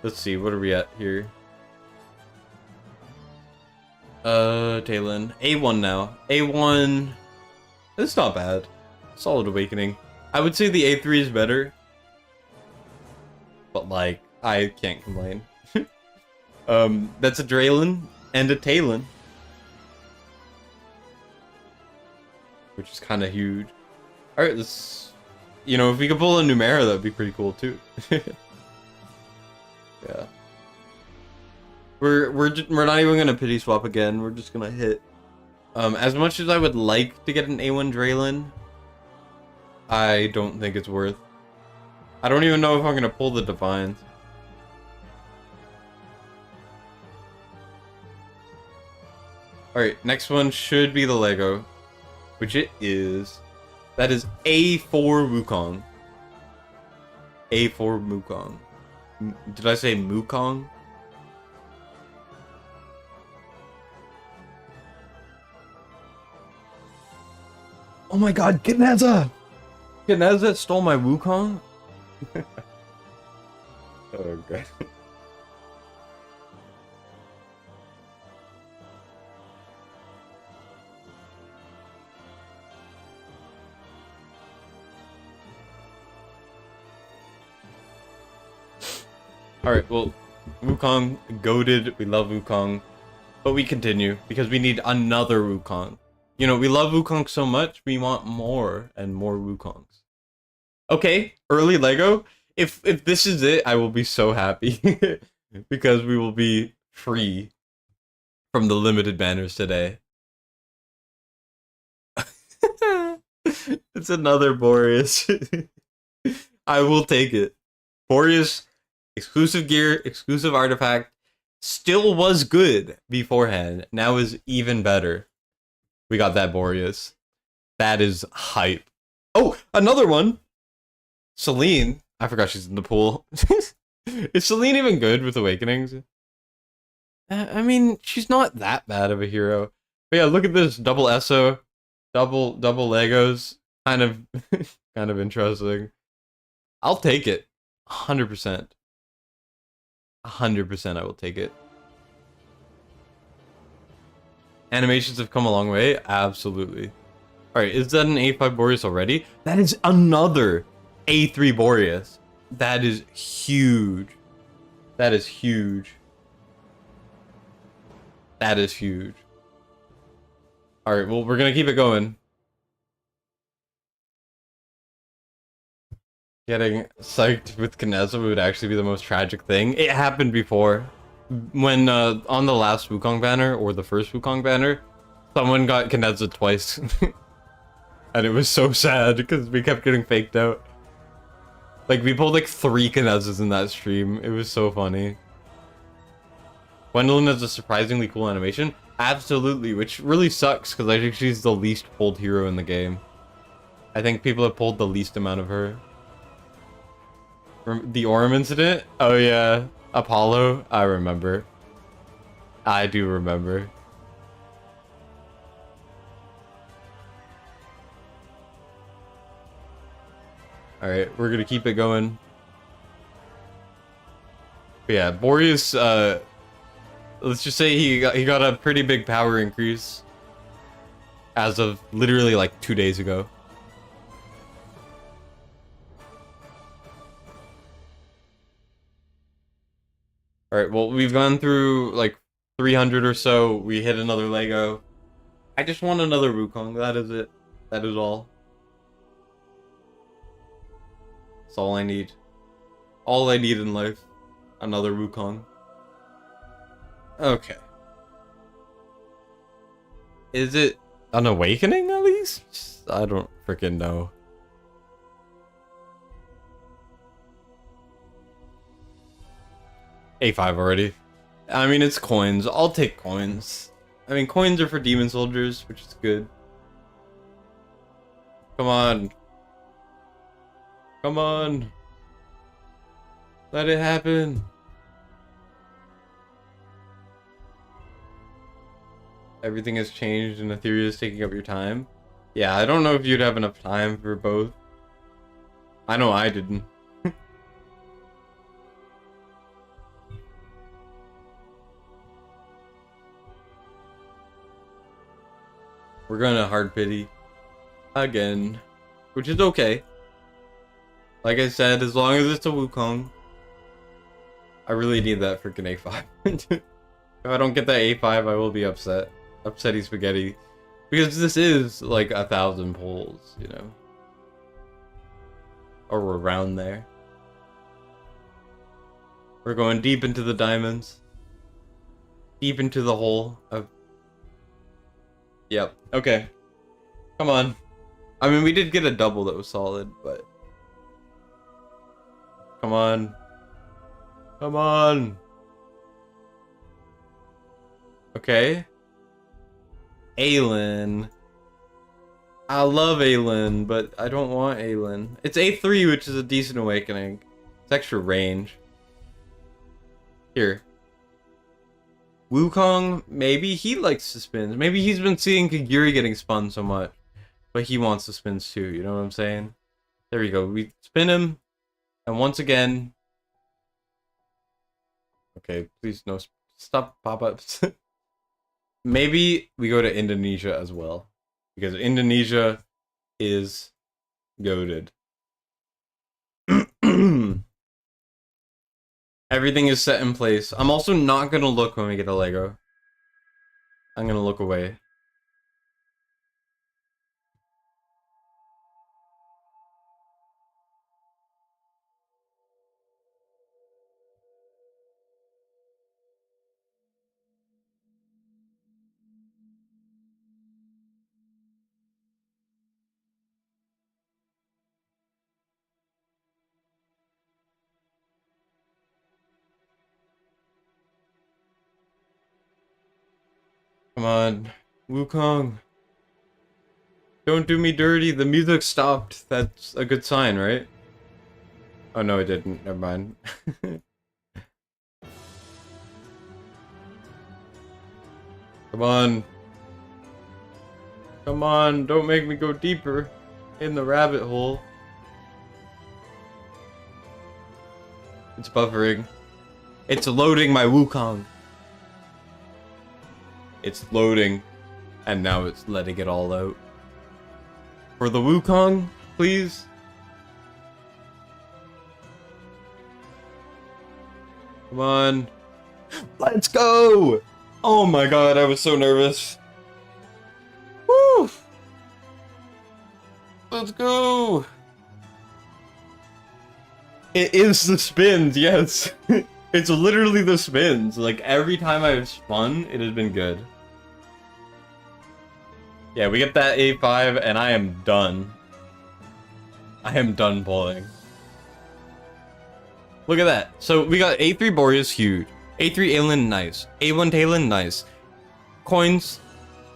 Let's see, what are we at here? Talon. A1 now. A1... It's not bad. Solid Awakening. I would say the A3 is better. But, like, I can't complain. That's a Draylin and a Talon. Which is kind of huge. Alright, let's... You know, if we could pull a Numera, that'd be pretty cool, too. Yeah. We're not even gonna pity swap again. We're just gonna hit. As much as I would like to get an A1 Draylin, I don't think it's worth. I don't even know if I'm gonna pull the Divines. Alright, next one should be the Lego. Which it is. That is A4 Wukong. A4 Wukong. Did I say Wukong? Oh my god, Geneza! Geneza stole my Wukong? Oh god. Alright, well, Wukong, goated, we love Wukong, but we continue, because we need another Wukong. You know, we love Wukong so much, we want more, and more Wukongs. Okay, early Lego, if this is it, I will be so happy, because we will be free from the limited banners today. It's another Boreas. I will take it. Boreas, exclusive gear, exclusive artifact, still was good beforehand. Now is even better. We got that Boreas. That is hype. Oh, another one. Celine. I forgot she's in the pool. Is Celine even good with Awakenings? I mean, she's not that bad of a hero. But yeah, look at this double ESO, double Legos. Kind of kind of interesting. I'll take it. 100%. 100% I will take it. Animations have come a long way. Absolutely. Alright, is that an A5 Boreas already? That is another A3 Boreas. That is huge. That is huge. That is huge. Alright, well, we're gonna keep it going. Getting psyched with Kineza would actually be the most tragic thing. It happened before. When, on the last Wukong banner, or the first Wukong banner, someone got Kineza twice. And it was so sad, because we kept getting faked out. Like, we pulled like 3 Kinezas in that stream. It was so funny. Gwendolyn has a surprisingly cool animation. Absolutely, which really sucks, because I think she's the least pulled hero in the game. I think people have pulled the least amount of her. The Orem incident? Oh yeah. Apollo? I remember. I do remember. Alright, we're gonna keep it going. But yeah, Boreas, let's just say he got a pretty big power increase as of literally like 2 days ago. Alright, well, we've gone through like 300 or so. We hit another Lego. I just want another Wukong. That is it. That is all. That's all I need. All I need in life. Another Wukong. Okay. Is it an awakening at least? I don't freaking know. A5 already. I mean, it's coins. I'll take coins. I mean, coins are for demon soldiers, which is good. Come on. Come on. Let it happen. Everything has changed and Etheria is taking up your time. Yeah, I don't know if you'd have enough time for both. I know I didn't. We're gonna hard pity again, which is okay. Like I said, as long as it's a Wukong, I really need that freaking A5. If I don't get that A5, I will be upset. Upsetty spaghetti. Because this is like 1,000 pulls, you know. Or around there. We're going deep into the diamonds. Deep into the hole of... Yep. Okay. Come on. I mean, we did get a double that was solid, but... Come on. Come on. Okay. Aelin. I love Aelin, but I don't want Aelin. It's A3, which is a decent awakening. It's extra range. Here. Wukong, maybe he likes the spins. Maybe he's been seeing Giri getting spun so much. But he wants the spins too, you know what I'm saying? There we go. We spin him. And once again... Okay, please no... Stop pop-ups. Maybe we go to Indonesia as well. Because Indonesia is goated. Everything is set in place. I'm also not gonna look when we get a Lego. I'm gonna look away. Come on, Wukong. Don't do me dirty. The music stopped. That's a good sign, right? Oh no, it didn't. Never mind. Come on. Come on, don't make me go deeper in the rabbit hole. It's buffering. It's loading my Wukong. It's loading, and now it's letting it all out. For the Wukong, please. Come on. Let's go! Oh my god, I was so nervous. Woo! Let's go! It is the spins, yes. It's literally the spins. Like, every time I've spun, it has been good. Yeah, we get that A5, and I am done. I am done pulling. Look at that. So, we got A3 Boreas, huge. A3 Aelin, nice. A1 Talon, nice. Coins,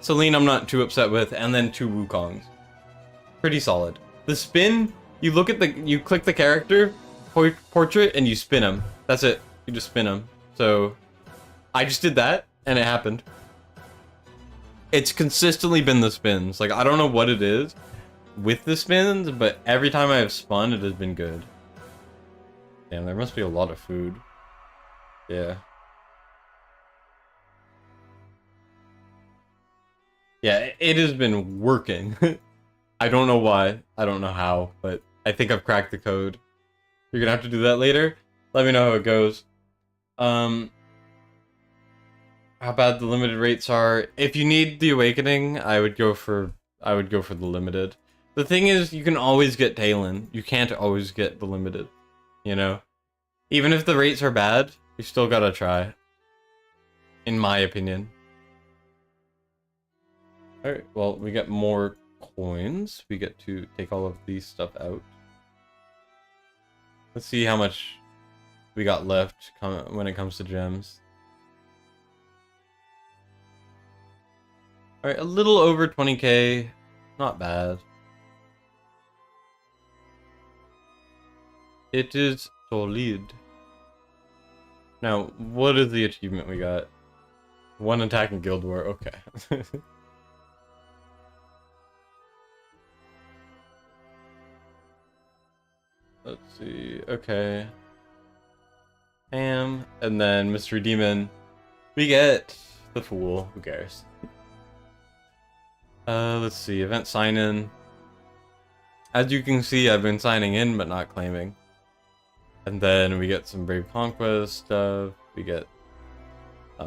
Celine, I'm not too upset with, and then 2 Wukongs. Pretty solid. The spin, you look at the, you click the character, portrait, and you spin him. That's it. You just spin him. So, I just did that, and it happened. It's consistently been the spins. Like, I don't know what it is with the spins, but every time I have spun, it has been good. Damn, there must be a lot of food. Yeah. Yeah, it has been working. I don't know why. I don't know how, but I think I've cracked the code. You're gonna have to do that later. Let me know how it goes. How bad the limited rates are. If you need the awakening, I would go for the limited. The thing is, you can always get Talon. You can't always get the limited. You know? Even if the rates are bad, you still gotta try. In my opinion. Alright, well, we get more coins. We get to take all of these stuff out. Let's see how much we got left when it comes to gems. Alright, a little over 20k. Not bad. It is solid. Now, what is the achievement we got? 1 attack in Guild War, okay. Let's see, okay. And then Mystery Demon. We get the Fool, who cares? Let's see, event sign-in. As you can see, I've been signing in, but not claiming. And then we get some Brave Conquest stuff. We get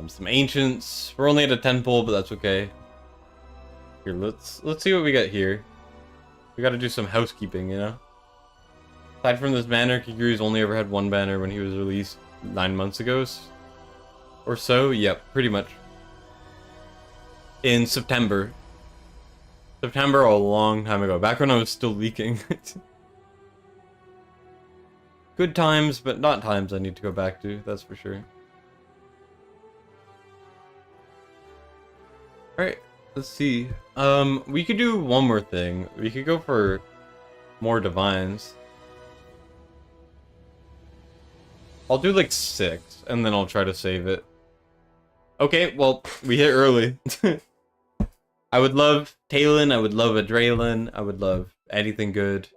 some Ancients. We're only at a 10 pull, but that's okay. Here, let's see what we get here. We gotta do some housekeeping, you know? Aside from this banner, Kiri's only ever had 1 banner when he was released 9 months ago. Or so, yep, pretty much. In September. September, a long time ago, back when I was still leaking. Good times, but not times I need to go back to, that's for sure. Alright, Let's see. We could do one more thing. We could go for more divines. I'll do like 6, and then I'll try to save it. Okay, well, we hit early. I would love Talon, I would love Adrenaline, I would love anything good.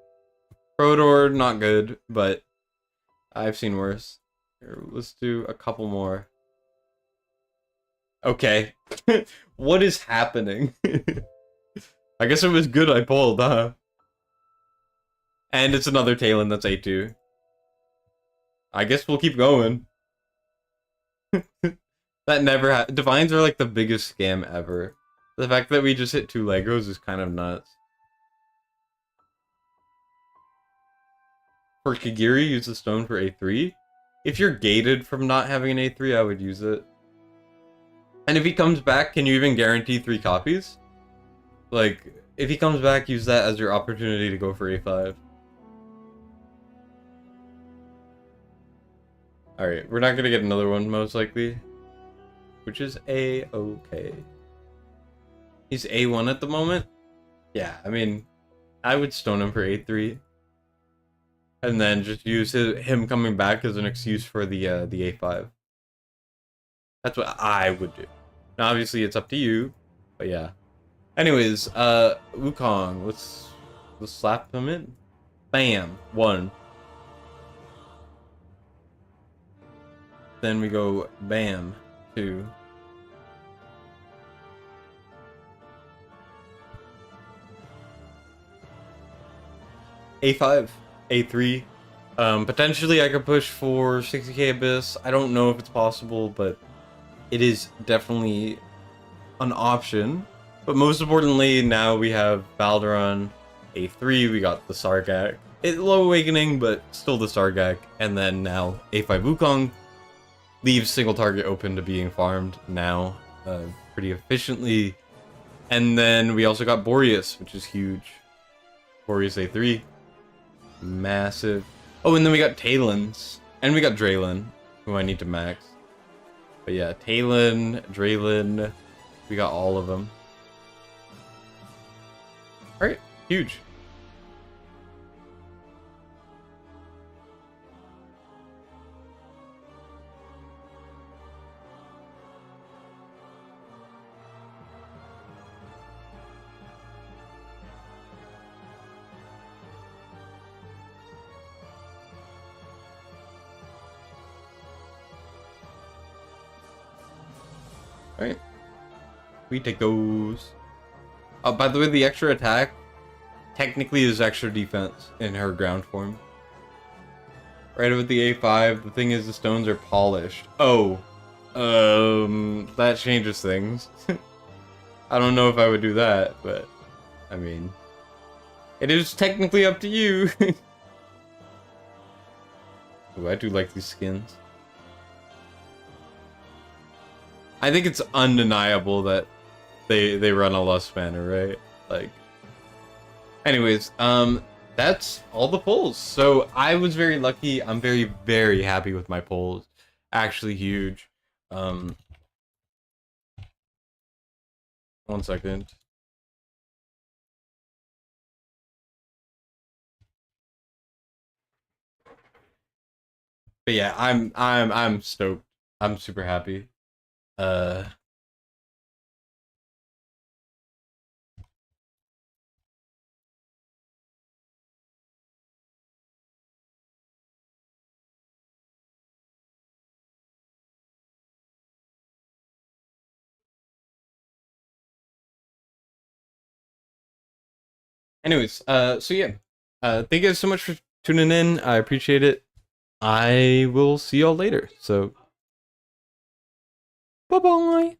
Prodor, not good, but I've seen worse. Here, let's do a couple more. Okay. What is happening? I guess it was good I pulled, huh? And it's another Talon that's A2. I guess we'll keep going. That never Divines are like the biggest scam ever. The fact that we just hit 2 Legos is kind of nuts. For Kiri, use the stone for A3. If you're gated from not having an A3, I would use it. And if he comes back, can you even guarantee 3 copies? Like, if he comes back, use that as your opportunity to go for A5. Alright, we're not gonna get another one, most likely. Which is A-okay. He's A1 at the moment? Yeah, I mean, I would stone him for A3. And then just use him coming back as an excuse for the A5. That's what I would do. Now, obviously, it's up to you, but yeah. Anyways, Wukong, let's slap him in. Bam, 1. Then we go bam, 2. A5, A3. Potentially I could push for 60k Abyss. I don't know if it's possible, but it is definitely an option. But most importantly, now we have Valderon, A3, we got the Sargak. Low Awakening, but still the Sargak. And then now A5 Wukong leaves single target open to being farmed now pretty efficiently. And then we also got Boreas, which is huge. Boreas A3. Massive. Oh, and then we got Talons. And we got Draylon, who I need to max. But yeah, Talon, Draylon, we got all of them. Alright, huge. Alright. We take those. By the way, the extra attack technically is extra defense in her ground form. Right with the A5, the thing is the stones are polished. Oh. That changes things. I don't know if I would do that, but I mean, it is technically up to you. Ooh, I do like these skins. I think it's undeniable that they run a Lust banner, right? Like, anyways, that's all the pulls. So I was very lucky. I'm very, very happy with my pulls. Actually huge. 1 second. But yeah, I'm stoked. I'm super happy. Anyways, so yeah. Thank you guys so much for tuning in. I appreciate it. I will see y'all later. So, bye-bye.